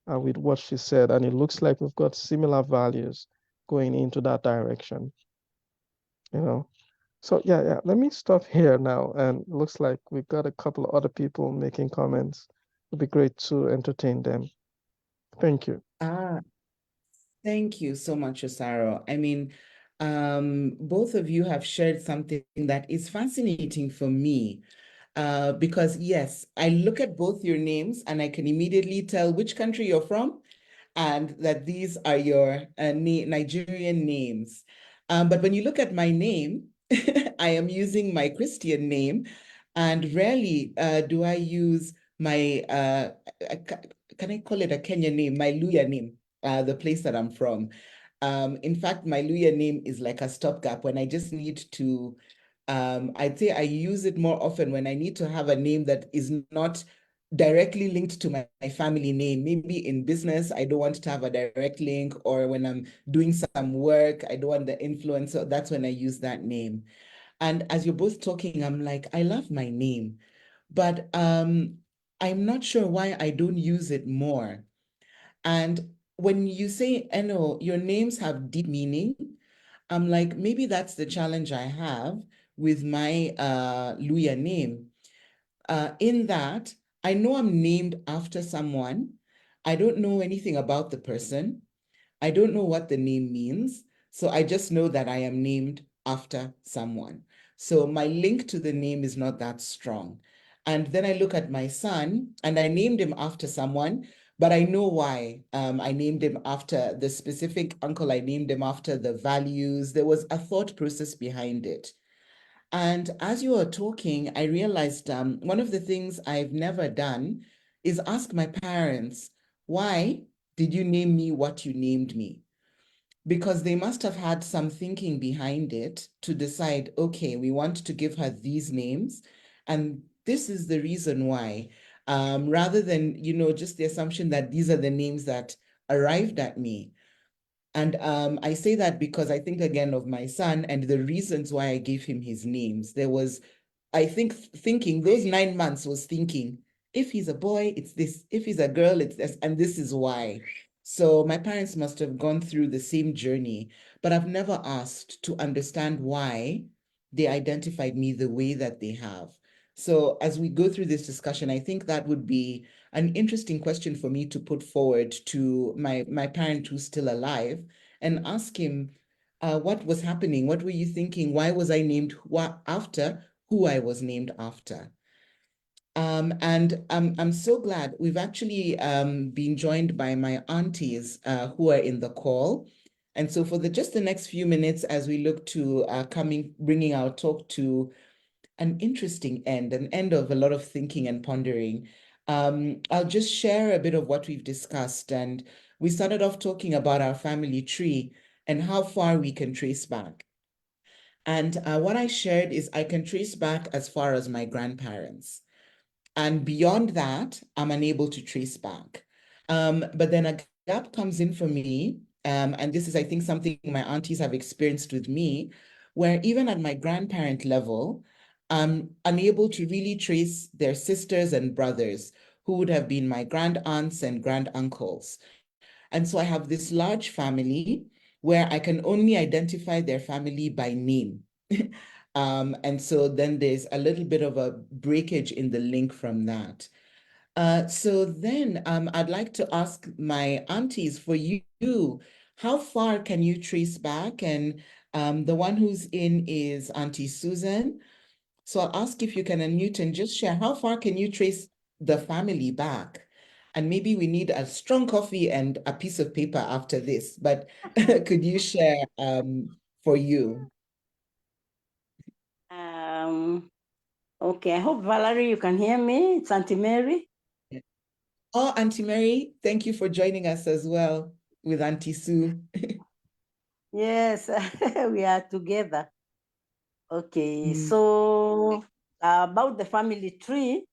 with what she said. And it looks like we've got similar values going into that direction. So yeah. Let me stop here now. And it looks like we've got a couple of other people making comments. It'd be great to entertain them. Thank you. Thank you so much, Osaro. I mean, both of you have shared something that is fascinating for me. Because yes, I look at both your names and I can immediately tell which country you're from and that these are your Nigerian names. But when you look at my name, I am using my Christian name, and rarely do I use my, can I call it a Kenyan name, my Luya name, the place that I'm from. In fact, my Luya name is like a stopgap when I just need to, I'd say I use it more often when I need to have a name that is not directly linked to my family name. Maybe in business, I don't want to have a direct link, or when I'm doing some work, I don't want the influence. So that's when I use that name. And as you're both talking, I'm like, I love my name, but I'm not sure why I don't use it more. And when you say, Eno, your names have deep meaning, I'm like, maybe that's the challenge I have with my Luya name. In that, I know I'm named after someone. I don't know anything about the person. I don't know what the name means. So I just know that I am named after someone. So my link to the name is not that strong. And then I look at my son and I named him after someone, but I know why. I named him after the specific uncle. I named him after the values. There was a thought process behind it. And as you were talking, I realized one of the things I've never done is ask my parents, why did you name me what you named me? Because they must have had some thinking behind it to decide, okay, we want to give her these names, and this is the reason why. Rather than, just the assumption that these are the names that arrived at me. And I say that because I think again of my son and the reasons why I gave him his names. There was, I think, thinking those 9 months was thinking, if he's a boy, it's this. If he's a girl, it's this. And this is why. So my parents must have gone through the same journey, but I've never asked to understand why they identified me the way that they have. So as we go through this discussion, I think that would be an interesting question for me to put forward to my parent who's still alive and ask him, what was happening? What were you thinking? Why was I named after who I was named after? And I'm so glad we've actually been joined by my aunties who are in the call. And so for just the next few minutes, as we look to bringing our talk to an interesting end, an end of a lot of thinking and pondering, I'll just share a bit of what we've discussed. And we started off talking about our family tree and how far we can trace back. And what I shared is I can trace back as far as my grandparents. And beyond that, I'm unable to trace back. But then a gap comes in for me. And this is, I think, something my aunties have experienced with me, where even at my grandparent level, I'm unable to really trace their sisters and brothers who would have been my grand aunts and grand uncles. And so I have this large family where I can only identify their family by name. And so then there's a little bit of a breakage in the link from that. So then I'd like to ask my aunties, for you, how far can you trace back? And the one who's in is Auntie Susan. So I'll ask if you can unmute and just share how far can you trace the family back? And maybe we need a strong coffee and a piece of paper after this, but could you share for you? Okay, I hope Valerie, you can hear me. It's Auntie Mary. Oh, Auntie Mary, thank you for joining us as well with Auntie Sue. Yes, we are together. Okay, Mm. so about the family tree,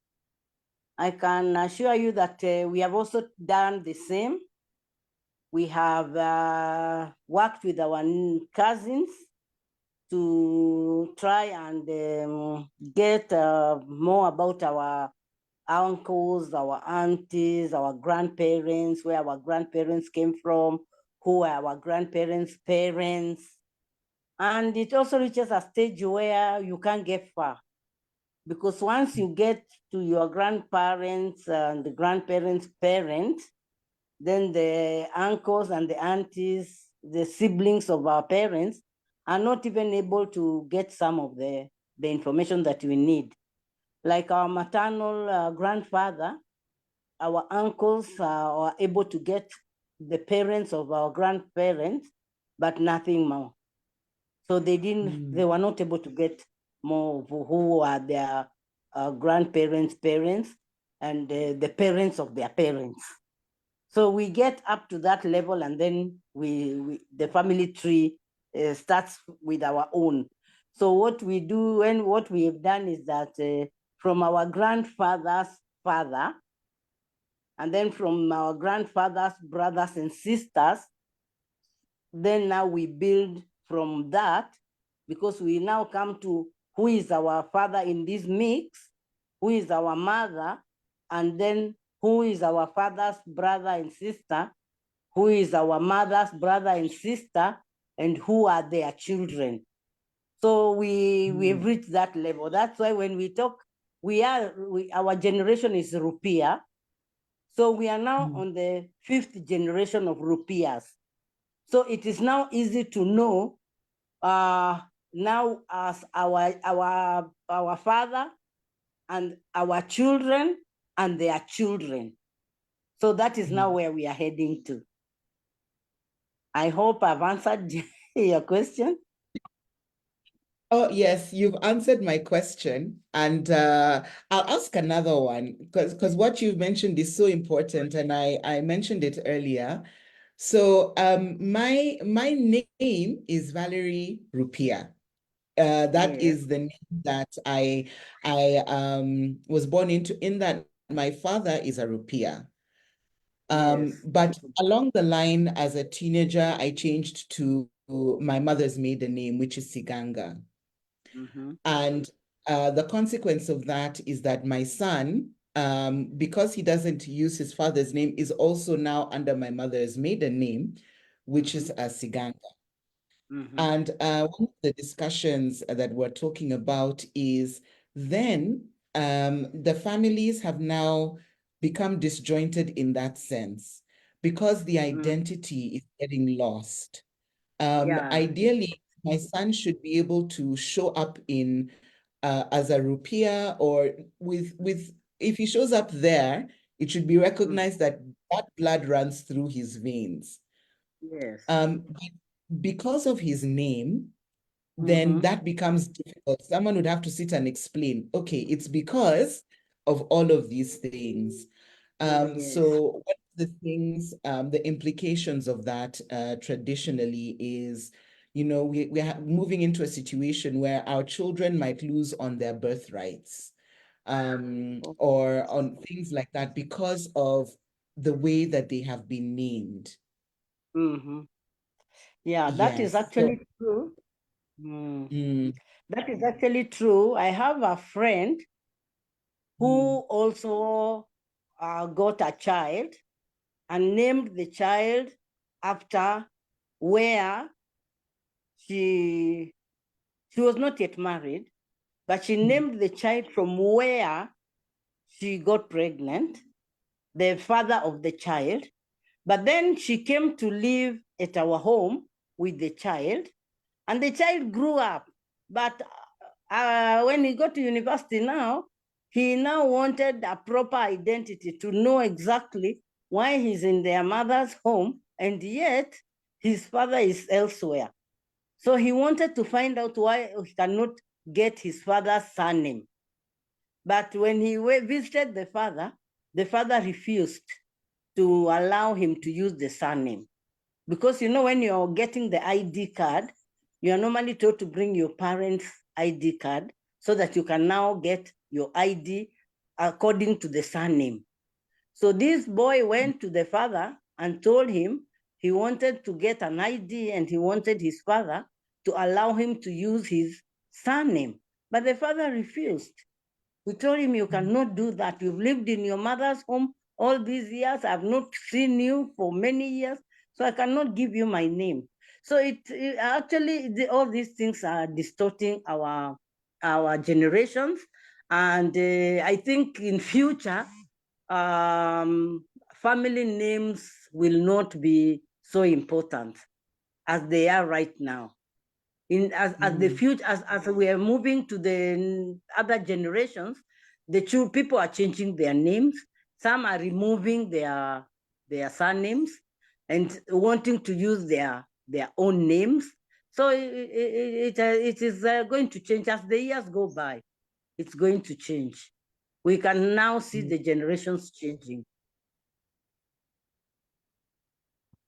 I can assure you that we have also done the same. We have worked with our cousins to try and get more about our uncles, our aunties, our grandparents, where our grandparents came from, who are our grandparents' parents. And it also reaches a stage where you can't get far. Because once you get to your grandparents and the grandparents' parents, then the uncles and the aunties, the siblings of our parents, are not even able to get some of the information that we need. Like our maternal grandfather, our uncles are able to get the parents of our grandparents, but nothing more. So they were not able to get more of who are their grandparents' parents and the parents of their parents. So we get up to that level, and then the family tree starts with our own. So what we do and what we have done is that from our grandfather's father, and then from our grandfather's brothers and sisters, then now we build from that, because we now come to who is our father in this mix, who is our mother, and then who is our father's brother and sister, who is our mother's brother and sister, and who are their children. So we've reached that level. That's why when we talk, our generation is rupiah. So we are now on the 5th generation of rupiahs. So it is now easy to know now as our father and our children and their children. So that is now where we are heading to. I hope I've answered your question. Oh, yes, you've answered my question. And I'll ask another one because what you've mentioned is so important. And I mentioned it earlier. So my name is Valerie Rupia. That Yes. is the name that I was born into, in that my father is a Rupia. Yes. But along the line, as a teenager, I changed to my mother's maiden name, which is Siganga. And the consequence of that is that my son, because he doesn't use his father's name, is also now under my mother's maiden name, which is Siganga. And one of the discussions that we're talking about is then the families have now become disjointed in that sense because the identity is getting lost. Yeah. Ideally, my son should be able to show up in as a rupiah, or with if he shows up there, it should be recognized that that blood runs through his veins. Yes. But because of his name, then that becomes difficult. Someone would have to sit and explain, okay, it's because of all of these things. Yes. So one of the things, the implications of that traditionally is, we're moving into a situation where our children might lose on their birthrights, or on things like that because of the way that they have been named. Yeah, that is Yes. actually true. That is actually true. I have a friend who also got a child and named the child after where she was not yet married, but she named the child from where she got pregnant, the father of the child. But then she came to live at our home with the child, and the child grew up. But when he got to university now, he now wanted a proper identity to know exactly why he's in their mother's home, and yet his father is elsewhere. So he wanted to find out why he cannot get his father's surname. But when he visited the father refused to allow him to use the surname. Because when you're getting the ID card, you are normally told to bring your parents' ID card so that you can now get your ID according to the surname. So this boy went to the father and told him he wanted to get an ID and he wanted his father to allow him to use his surname. But the father refused. We told him, you cannot do that. You've lived in your mother's home all these years. I've not seen you for many years, so I cannot give you my name. So it actually, all these things are distorting our generations. And I think in future, family names will not be so important as they are right now. As the future, as we are moving to the other generations, the people are changing their names. Some are removing their surnames and wanting to use their own names. So it is going to change as the years go by. It's going to change. We can now see the generations changing.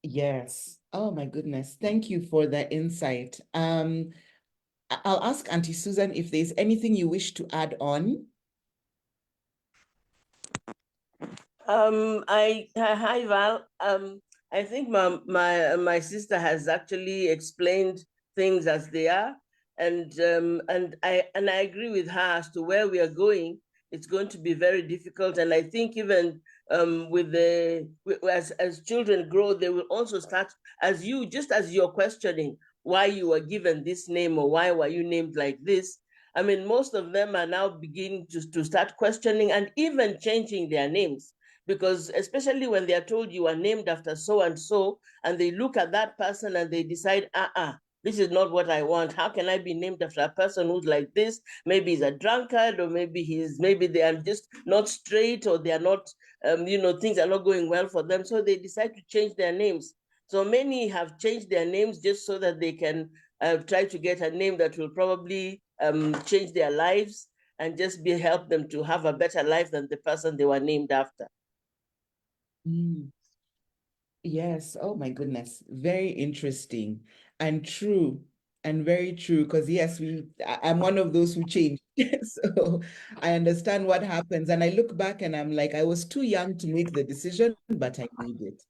Yes. Oh my goodness. Thank you for the insight. I'll ask Auntie Susan if there's anything you wish to add on. Hi Val. I think my sister has actually explained things as they are, and I agree with her as to where we are going. It's going to be very difficult, and I think even as children grow, they will also start, as you're questioning why you were given this name or why were you named like this. I mean, most of them are now beginning to start questioning and even changing their names, because especially when they are told you are named after so and so, and they look at that person and they decide, this is not what I want. How can I be named after a person who's like this? Maybe he's a drunkard, or maybe they are just not straight, or they are not, things are not going well for them. So they decide to change their names. So many have changed their names just so that they can try to get a name that will probably change their lives and just help them to have a better life than the person they were named after. Mm. Yes. Oh my goodness. Very interesting and true and very true. Because yes, I'm one of those who changed. So I understand what happens. And I look back and I'm like, I was too young to make the decision, but I made it.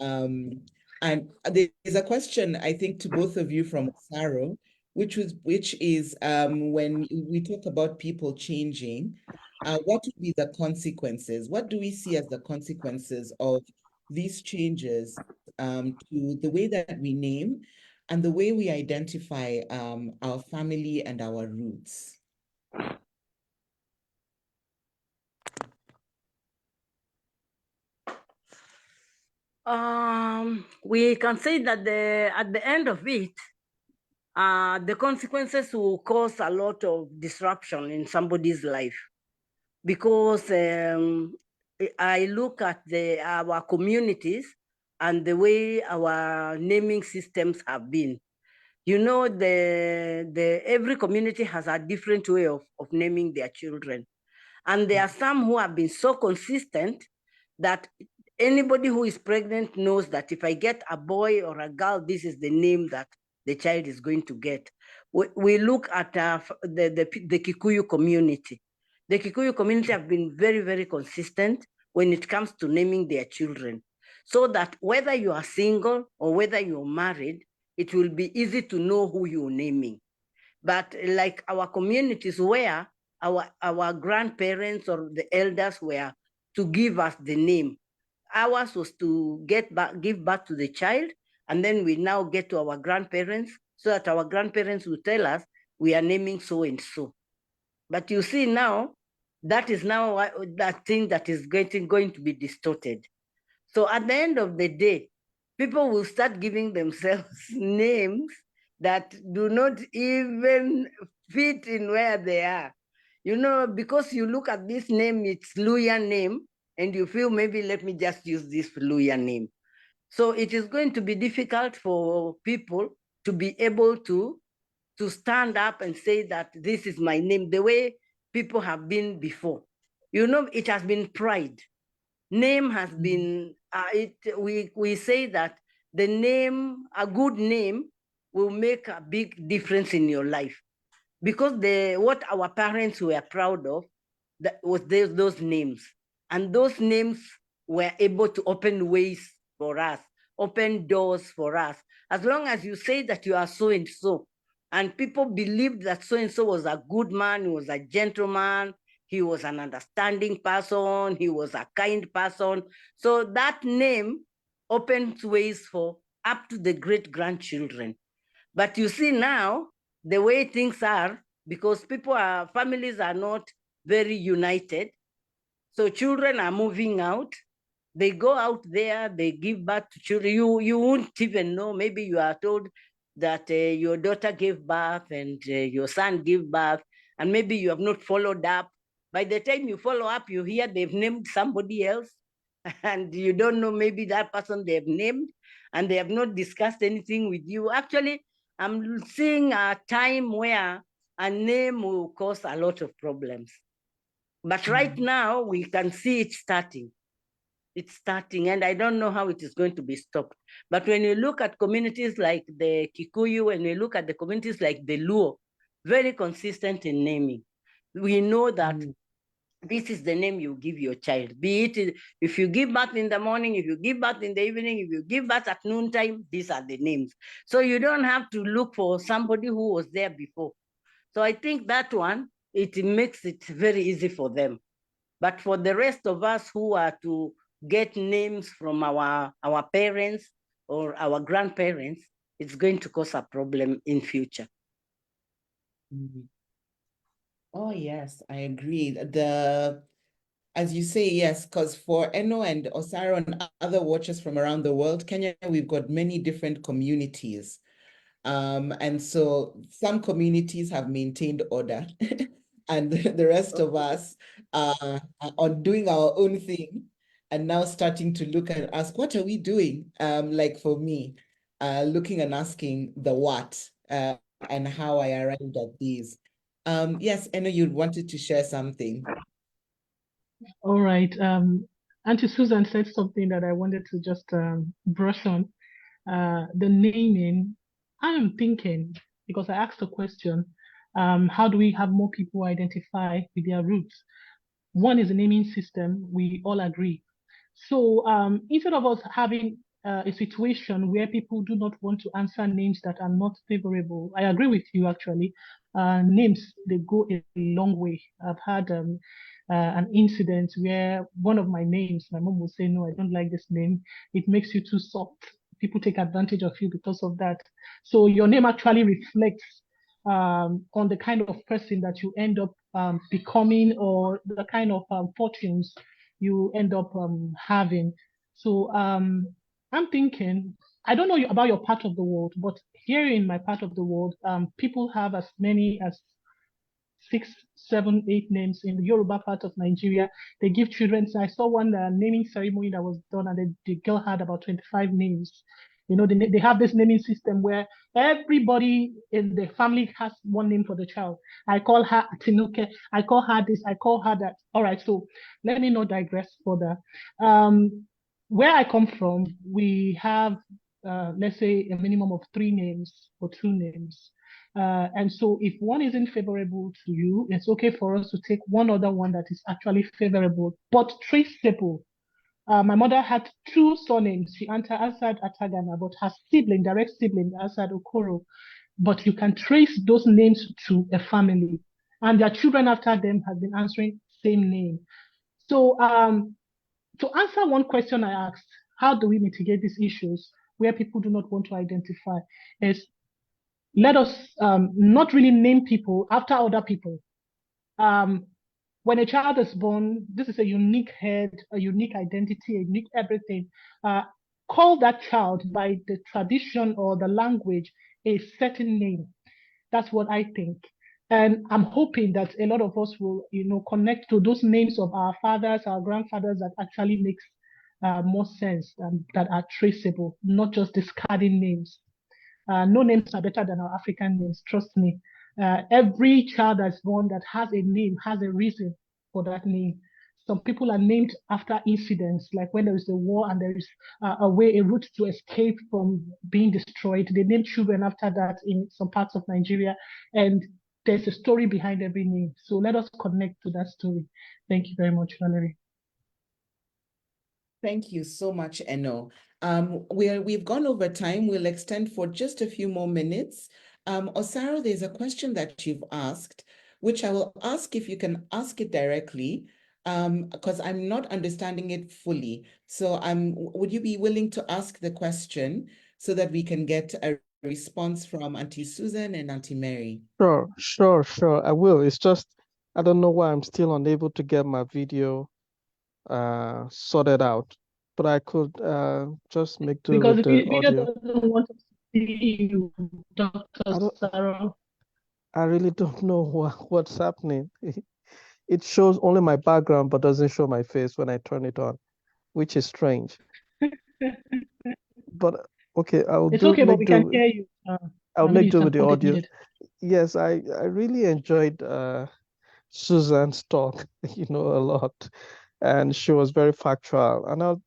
Um, and there's a question, I think, to both of you from Saro, which is when we talk about people changing, what would be the consequences? What do we see as the consequences of these changes to the way that we name and the way we identify our family and our roots? We can say that at the end of it, the consequences will cause a lot of disruption in somebody's life, because I look at our communities and the way our naming systems have been. You know, every community has a different way of naming their children. And there are some who have been so consistent that anybody who is pregnant knows that if I get a boy or a girl, this is the name that the child is going to get. We look at the Kikuyu community. The Kikuyu community have been very, very consistent when it comes to naming their children, so that whether you are single or whether you're married, it will be easy to know who you're naming. But like our communities where our grandparents or the elders were to give us the name, ours was to give birth to the child, and then we now get to our grandparents, so that our grandparents will tell us we are naming so and so. But you see now, that is now that thing that is going to be distorted. So at the end of the day, people will start giving themselves names that do not even fit in where they are. You know, because you look at this name, it's Luya name, and you feel maybe let me just use this Luya name. So it is going to be difficult for people to be able to stand up and say that this is my name, the way people have been before. You know, it has been pride. Name has been, we say that the name, a good name will make a big difference in your life, because what our parents were proud of, that was those names. And those names were able to open ways for us, open doors for us. As long as you say that you are so and so, and people believed that so and so was a good man, he was a gentleman, he was an understanding person, he was a kind person. So that name opens ways for up to the great grandchildren. But you see now, the way things are, because families are not very united, so children are moving out. They go out there, they give birth to children. You won't even know. Maybe you are told that your daughter gave birth and your son gave birth, and maybe you have not followed up. By the time you follow up, you hear they've named somebody else, and you don't know maybe that person they've named, and they have not discussed anything with you. Actually, I'm seeing a time where a name will cause a lot of problems. But right now, we can see it starting. It's starting, and I don't know how it is going to be stopped. But when you look at communities like the Kikuyu, when you look at the communities like the Luo, very consistent in naming, we know that this is the name you give your child. Be it if you give birth in the morning, if you give birth in the evening, if you give birth at noontime, these are the names. So you don't have to look for somebody who was there before. So I think that one, it makes it very easy for them. But for the rest of us who are to get names from our parents or our grandparents, it's going to cause a problem in future. Oh, yes, I agree. As you say, yes, because for Eno and Osaro and other watchers from around the world, Kenya, we've got many different communities. And so some communities have maintained order and the rest of us are on doing our own thing and now starting to look and ask, what are we doing? Like for me, looking and asking the what and how I arrived at these. Yes, Eno, you wanted to share something. All right. Auntie Susan said something that I wanted to just brush on. The naming. I am thinking, because I asked a question, how do we have more people identify with their roots? One is a naming system, we all agree. So instead of us having a situation where people do not want to answer names that are not favorable, I agree with you actually. Names, they go a long way. I've had an incident where one of my names, my mom would say, no, I don't like this name. It makes you too soft. People take advantage of you because of that. So your name actually reflects on the kind of person that you end up becoming or the kind of fortunes you end up having. So I'm thinking, I don't know about your part of the world, but here in my part of the world, people have as many as 6, 7, 8 names in the Yoruba part of Nigeria. They give children. So I saw one naming ceremony that was done, and the girl had about 25 names. You know, they have this naming system where everybody in the family has one name for the child. I call her Atinuke. I call her this. I call her that. All right. So let me not digress further. Where I come from, we have, let's say, a minimum of 3 names or 2 names. And so if one isn't favorable to you, it's okay for us to take one other one that is actually favorable, but traceable. My mother had 2 surnames. She answered Atagana, but her sibling, direct sibling, answered Okoro. But you can trace those names to a family. And their children after them have been answering same name. So to answer one question I asked, how do we mitigate these issues where people do not want to identify? Is let us not really name people after other people. When a child is born, this is a unique head, a unique identity, a unique everything. Call that child by the tradition or the language a certain name. That's what I think. And I'm hoping that a lot of us will, connect to those names of our fathers, our grandfathers that actually makes more sense and that are traceable, not just discarding names. No names are better than our African names, trust me. Every child that's born that has a name has a reason for that name. Some people are named after incidents, like when there is a war and there is a route to escape from being destroyed. They name children after that in some parts of Nigeria. And there's a story behind every name. So let us connect to that story. Thank you very much, Valerie. Thank you so much, Eno. We've gone over time. We'll extend for just a few more minutes. Osaro, there's a question that you've asked, which I will ask if you can ask it directly, because I'm not understanding it fully. So would you be willing to ask the question so that we can get a response from Auntie Susan and Auntie Mary? Sure. I will. It's just, I don't know why I'm still unable to get my video sorted out, but I could just make do Because with the the video audio. doesn't want to see you, Dr. Sarah. I really don't know what's happening. It shows only my background, but doesn't show my face when I turn it on, which is strange. But okay, It's okay, but we can hear you. I'll Maybe make you do can with the hold it audio. muted. Yes, I really enjoyed Suzanne's talk, a lot, and she was very factual. And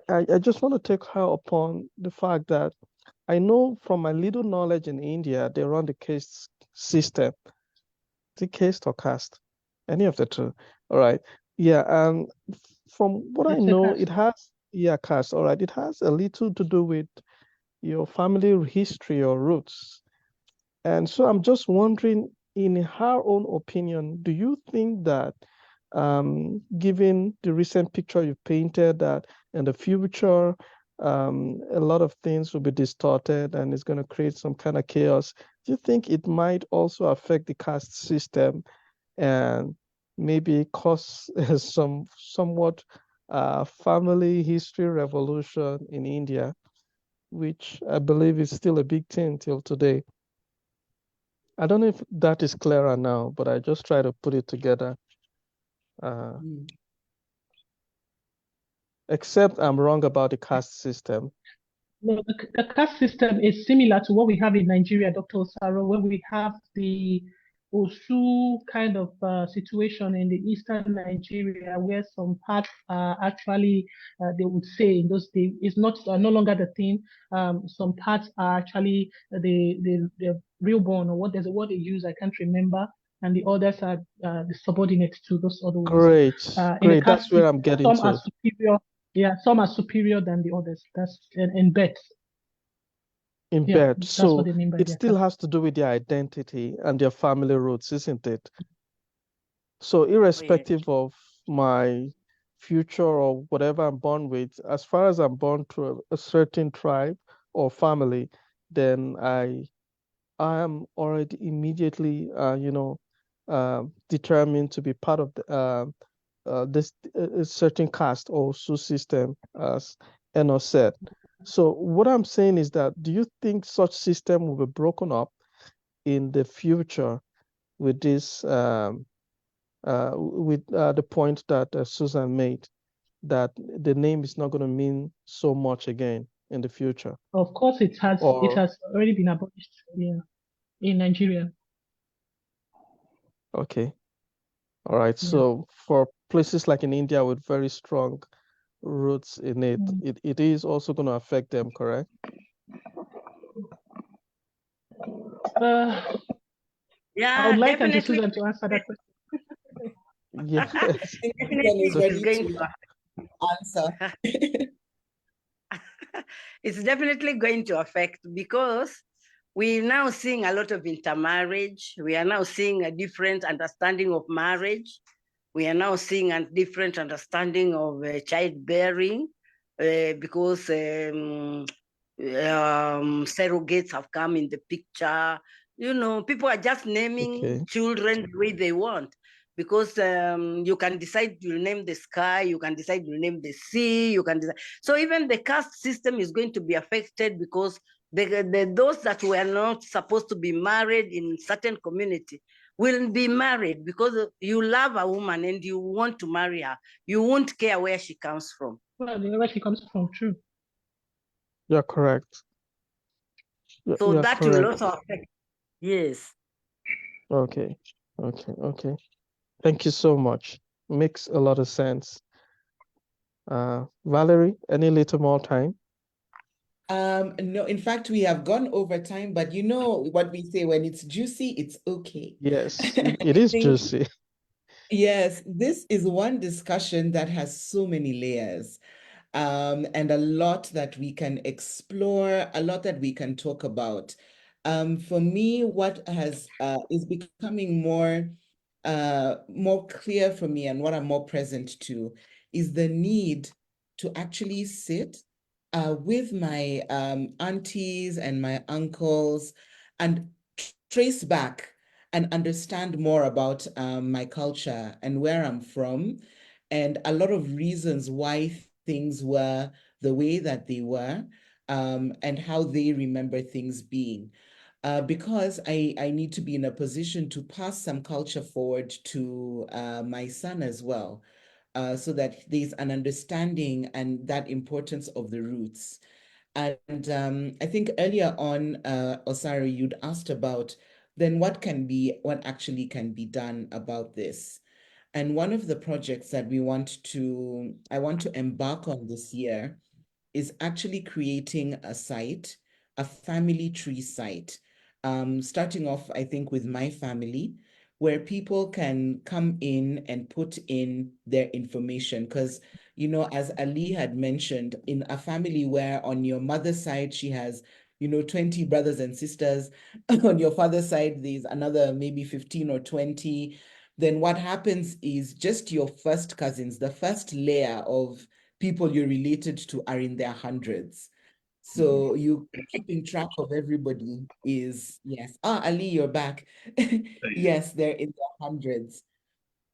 I just want to take her upon the fact that I know from my little knowledge in India, they run the caste system. The caste or caste, any of the two. All right. Yeah. And from what I It's a know, caste. it has, yeah, caste. All right. It has a little to do with your family history or roots. And so I'm just wondering, in her own opinion, do you think that, given the recent picture you painted, that in the future, a lot of things will be distorted and it's going to create some kind of chaos? Do you think it might also affect the caste system and maybe cause some somewhat family history revolution in India, which I believe is still a big thing till today? I don't know if that is clearer now, but I just try to put it together. Uh, Mm. except I'm wrong about the caste system. No, the caste system is similar to what we have in Nigeria, Dr. Osaro, where we have the Osu kind of situation in the eastern Nigeria, where some parts are actually, they would say in those days, it's not no longer the thing. Some parts are actually the real born, or what there's a word they use, I can't remember, and the others are the subordinates to those other ones. Great, In the great. That's caste where system, I'm getting some are to. superior. Yeah, some are superior than the others. That's in birth. In Yeah, bed. that's what So they mean by it their still caste. has to do with their identity and their family roots, isn't it? So irrespective of my future or whatever I'm born with, as far as I'm born to a certain tribe or family, then I am already immediately, determined to be part of this certain caste or system, as Eno said. So what I'm saying is that, do you think such system will be broken up in the future with this, with the point that Susan made, that the name is not going to mean so much again in the future? Of course, it Or has already been abolished. Yeah, in Nigeria. okay, all right. Yeah. So for places like in India with very strong roots in it, Mm. it is also going to affect them, correct? Uh, I Yeah, would like Auntie definitely. Susan to answer that question. Yes. I think Susan Definitely, is So it's ready going to answer. it's definitely going to affect because we're now seeing a lot of intermarriage. We are now seeing a different understanding of marriage. We are now seeing a different understanding of childbearing because surrogates have come in the picture. You know, people are just naming okay. children the way they want because you can decide you'll name the sky, you can decide you'll name the sea, you can decide. So even the caste system is going to be affected because those that were not supposed to be married in certain community will be married because you love a woman and you want to marry her. You won't care where she comes from. Well, where she comes from, true. You're correct. So You're that will correct. also affect. Yes. Okay. Okay. Okay. Thank you so much. Makes a lot of sense. Valerie, any little more time? No, in fact, we have gone over time, but you know what we say, when it's juicy, it's okay. Yes, it I is think, juicy. yes, this is one discussion that has so many layers, and a lot that we can explore, a lot that we can talk about. For me, what has is becoming more clear for me, and what I'm more present to, is the need to actually sit with my aunties and my uncles and trace back and understand more about my culture and where I'm from, and a lot of reasons why things were the way that they were, and how they remember things being. Because I need to be in a position to pass some culture forward to my son as well, so that there's an understanding and that importance of the roots. And I think earlier on, Osari, you'd asked about then what actually can be done about this. And one of the projects that I want to embark on this year is actually creating a site, a family tree site, starting off, I think, with my family, where people can come in and put in their information. Because, as Ali had mentioned, in a family where on your mother's side, she has 20 brothers and sisters, on your father's side, there's another maybe 15 or 20, then what happens is just your first cousins, the first layer of people you're related to are in their hundreds. So you keeping track of everybody is, yes. Ali, you're back. Yes, they're in their hundreds.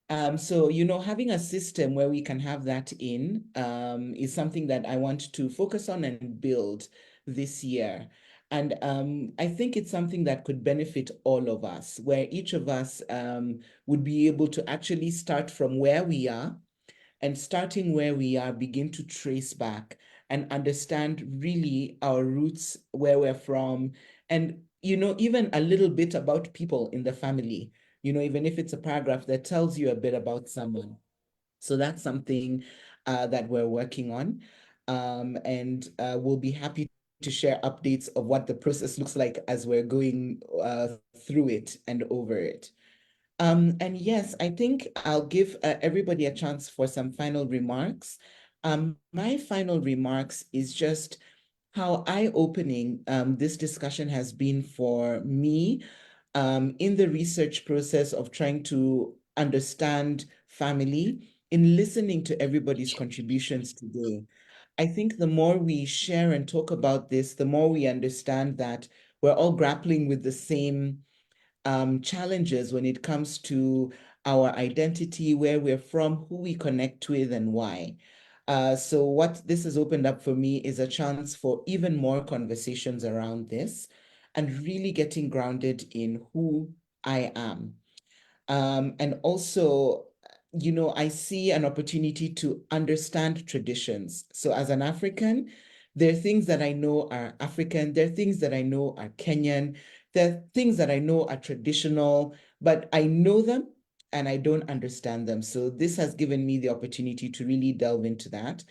So, having a system where we can have that in is something that I want to focus on and build this year. And I think it's something that could benefit all of us, where each of us would be able to actually start from where we are, and starting where we are, begin to trace back and understand really our roots, where we're from, and, even a little bit about people in the family, even if it's a paragraph that tells you a bit about someone. So that's something that we're working on. And we'll be happy to share updates of what the process looks like as we're going through it and over it. And yes, I think I'll give everybody a chance for some final remarks. My final remarks is just how eye-opening this discussion has been for me in the research process of trying to understand family, in listening to everybody's contributions today. I think the more we share and talk about this, the more we understand that we're all grappling with the same challenges when it comes to our identity, where we're from, who we connect with, and why. So what this has opened up for me is a chance for even more conversations around this and really getting grounded in who I am. And also, I see an opportunity to understand traditions. So as an African, there are things that I know are African, there are things that I know are Kenyan, there are things that I know are traditional, but I know them and I don't understand them. So this has given me the opportunity to really delve into that.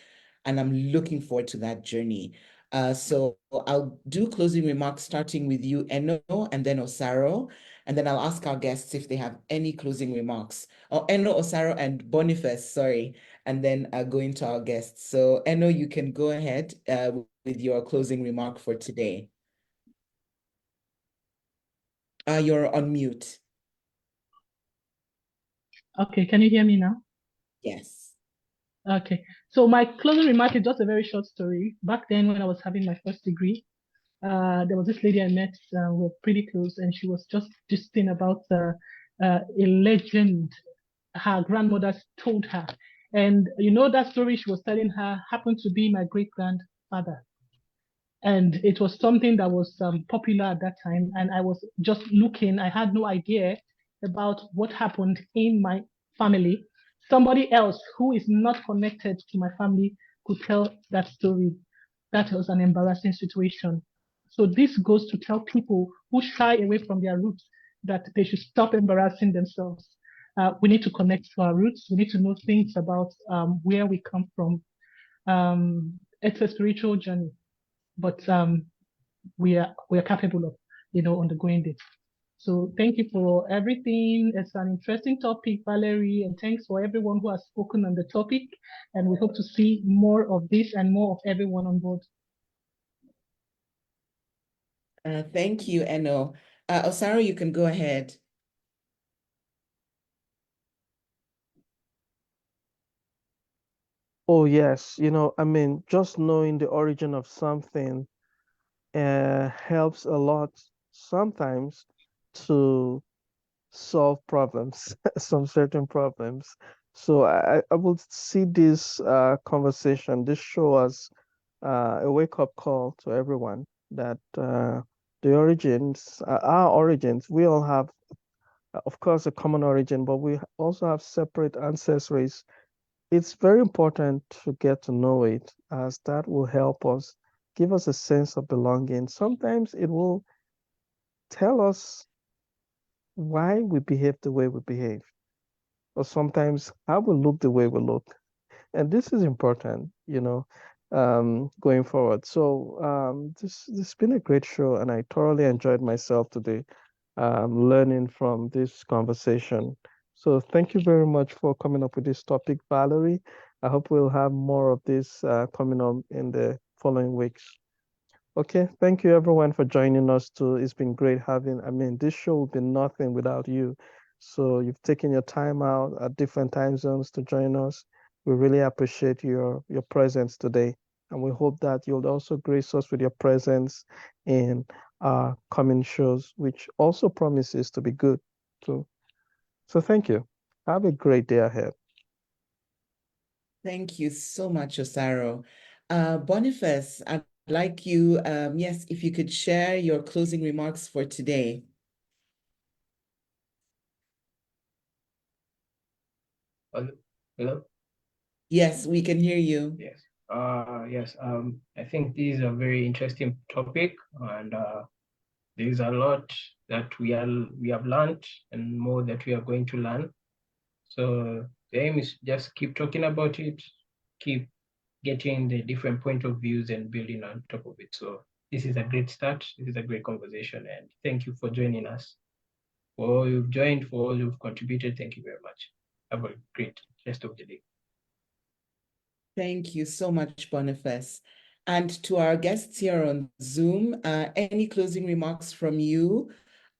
And I'm looking forward to that journey. So I'll do closing remarks starting with you, Eno, and then Osaro. And then I'll ask our guests if they have any closing remarks. Oh, Eno, Osaro, and Boniface, sorry. And then go into our guests. So Eno, you can go ahead with your closing remark for today. You're on mute. Okay, can you hear me now? Yes. Okay, so my closing remark is just a very short story. Back then, when I was having my first degree, there was this lady I met, we were pretty close, and she was just this thing about a legend her grandmother told her. And that story she was telling her happened to be my great grandfather. And it was something that was popular at that time. And I was just looking, I had no idea about what happened in my family. Somebody else who is not connected to my family could tell that story. That was an embarrassing situation. So this goes to tell people who shy away from their roots that they should stop embarrassing themselves. We need to connect to our roots. We need to know things about where we come from. It's a spiritual journey, but we are capable of undergoing it. So thank you for everything. It's an interesting topic, Valerie, and thanks for everyone who has spoken on the topic. And we hope to see more of this and more of everyone on board. Thank you, Eno. Osaro, you can go ahead. Oh, yes. Just knowing the origin of something helps a lot sometimes to solve problems, some certain problems. So I will see this conversation, this show as a wake-up call to everyone that the origins, our origins, we all have, of course, a common origin, but we also have separate ancestries. It's very important to get to know it, as that will help us, give us a sense of belonging. Sometimes it will tell us why we behave the way we behave, or sometimes how we look the way we look. And this is important, going forward. So this has been a great show, and I thoroughly enjoyed myself today. learning from this conversation. So thank you very much for coming up with this topic, Valerie. I hope we'll have more of this coming up in the following weeks. Okay, thank you everyone for joining us too. It's been great having, I mean, this show would be nothing without you. So you've taken your time out at different time zones to join us. We really appreciate your presence today. And we hope that you'll also grace us with your presence in our coming shows, which also promises to be good too. So thank you. Have a great day ahead. Thank you so much, Osaro. Boniface, I'd like you, yes, if you could share your closing remarks for today. Hello? Yes, we can hear you. Yes. Yes. I think this is a very interesting topic, and there is a lot that we have learned, and more that we are going to learn. So the aim is just keep talking about it, keep getting the different point of views and building on top of it. So this is a great start. This is a great conversation, and thank you for joining us. For all you've joined, for all you've contributed, thank you very much. Have a great rest of the day. Thank you so much, Boniface. And to our guests here on Zoom, any closing remarks from you?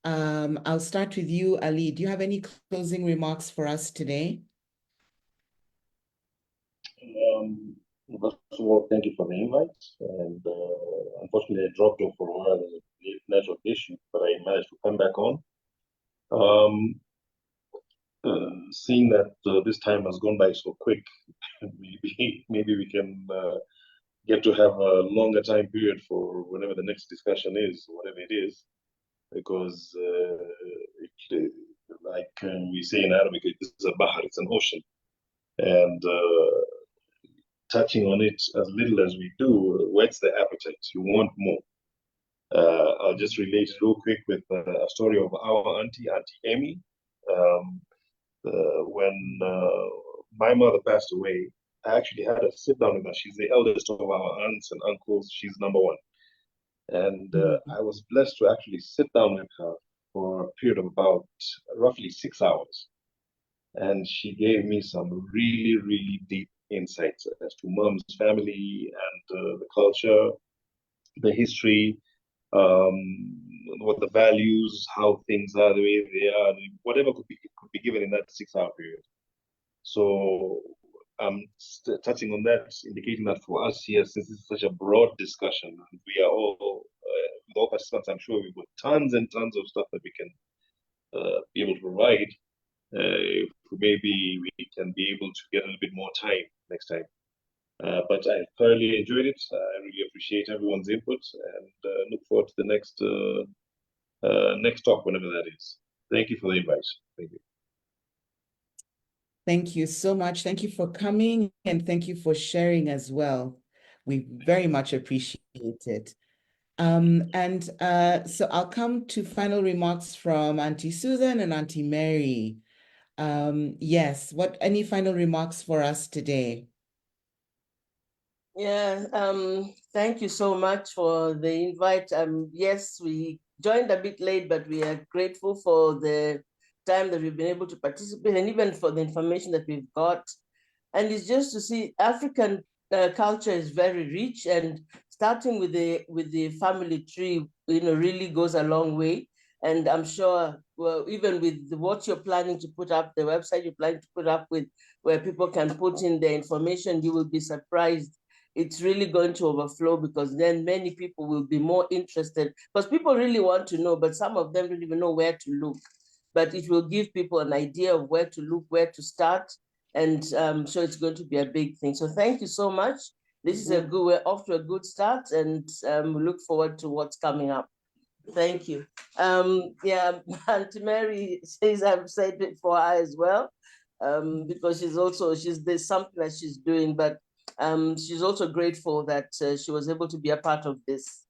I'll start with you, Ali. Do you have any closing remarks for us today? First of all, thank you for the invite. And unfortunately, I dropped off for a while. There's a network issue, but I managed to come back on. Seeing that this time has gone by so quick, maybe we can get to have a longer time period for whenever the next discussion is, whatever it is, because like we say in Arabic, this is a bahar, it's an ocean, and touching on it as little as we do whets the appetite. You want more. I'll just relate real quick with a story of our Auntie Amy. When my mother passed away, I actually had to sit down with her. She's the eldest of our aunts and uncles. She's number one. And I was blessed to actually sit down with her for a period of about roughly 6 hours. And she gave me some really, really deep insights as to mom's family and the culture, the history, what the values, how things are the way they are, whatever could be given in that 6 hour period. So I'm touching on that, indicating that for us here, since this is such a broad discussion, we are all, with all participants, I'm sure we've got tons and tons of stuff that we can be able to provide. Maybe we can be able to get a little bit more time next time. But I thoroughly enjoyed it. I really appreciate everyone's input and look forward to the next talk, whenever that is. Thank you for the invite. Thank you. Thank you so much. Thank you for coming and thank you for sharing as well. We very much appreciate it. So I'll come to final remarks from Auntie Susan and Auntie Mary. Yes, any final remarks for us today? Yeah, thank you so much for the invite. Yes, we joined a bit late, but we are grateful for the time that we've been able to participate and even for the information that we've got. And it's just to see African culture is very rich, and starting with the family tree, really goes a long way. And I'm sure, well, even with what you're planning to put up, the website you're planning to put up with, where people can put in their information, you will be surprised. It's really going to overflow, because then many people will be more interested, because people really want to know, but some of them don't even know where to look. But it will give people an idea of where to look, where to start. And so it's going to be a big thing. So thank you so much. This is we're off to a good start, and we look forward to what's coming up. Thank you. Yeah, Auntie Mary says I've said it for her as well, because there's something that she's doing, but she's also grateful that she was able to be a part of this.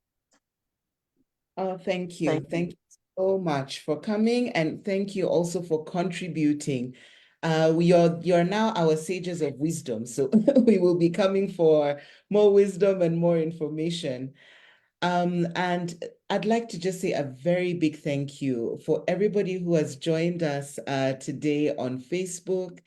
Oh, thank you. Thank you so much for coming, and thank you also for contributing. You're now our sages of wisdom, so we will be coming for more wisdom and more information. And I'd like to just say a very big thank you for everybody who has joined us today on Facebook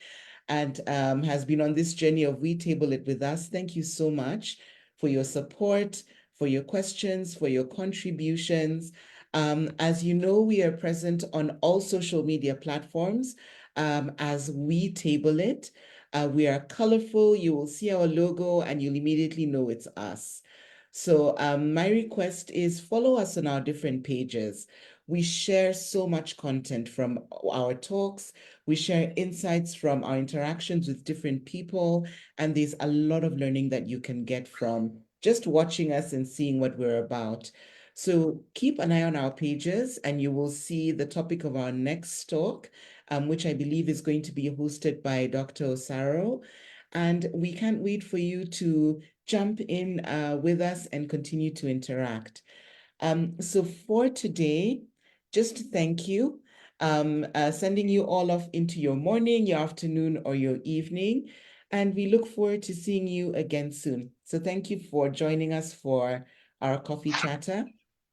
and has been on this journey of We Table It with us. Thank you so much for your support, for your questions, for your contributions. As you know, we are present on all social media platforms as We Table It. We are colorful. You will see our logo and you'll immediately know it's us. So my request is follow us on our different pages. We share so much content from our talks. We share insights from our interactions with different people. And there's a lot of learning that you can get from just watching us and seeing what we're about. So keep an eye on our pages and you will see the topic of our next talk, which I believe is going to be hosted by Dr. Osaro. And we can't wait for you to jump in with us and continue to interact. So for today, just thank you. Sending you all off into your morning, your afternoon, or your evening. And we look forward to seeing you again soon. So thank you for joining us for our coffee chatter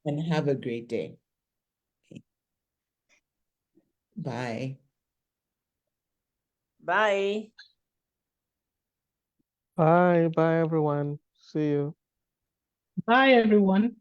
and have a great day. Bye. Bye. Bye, bye everyone. See you. Bye, everyone.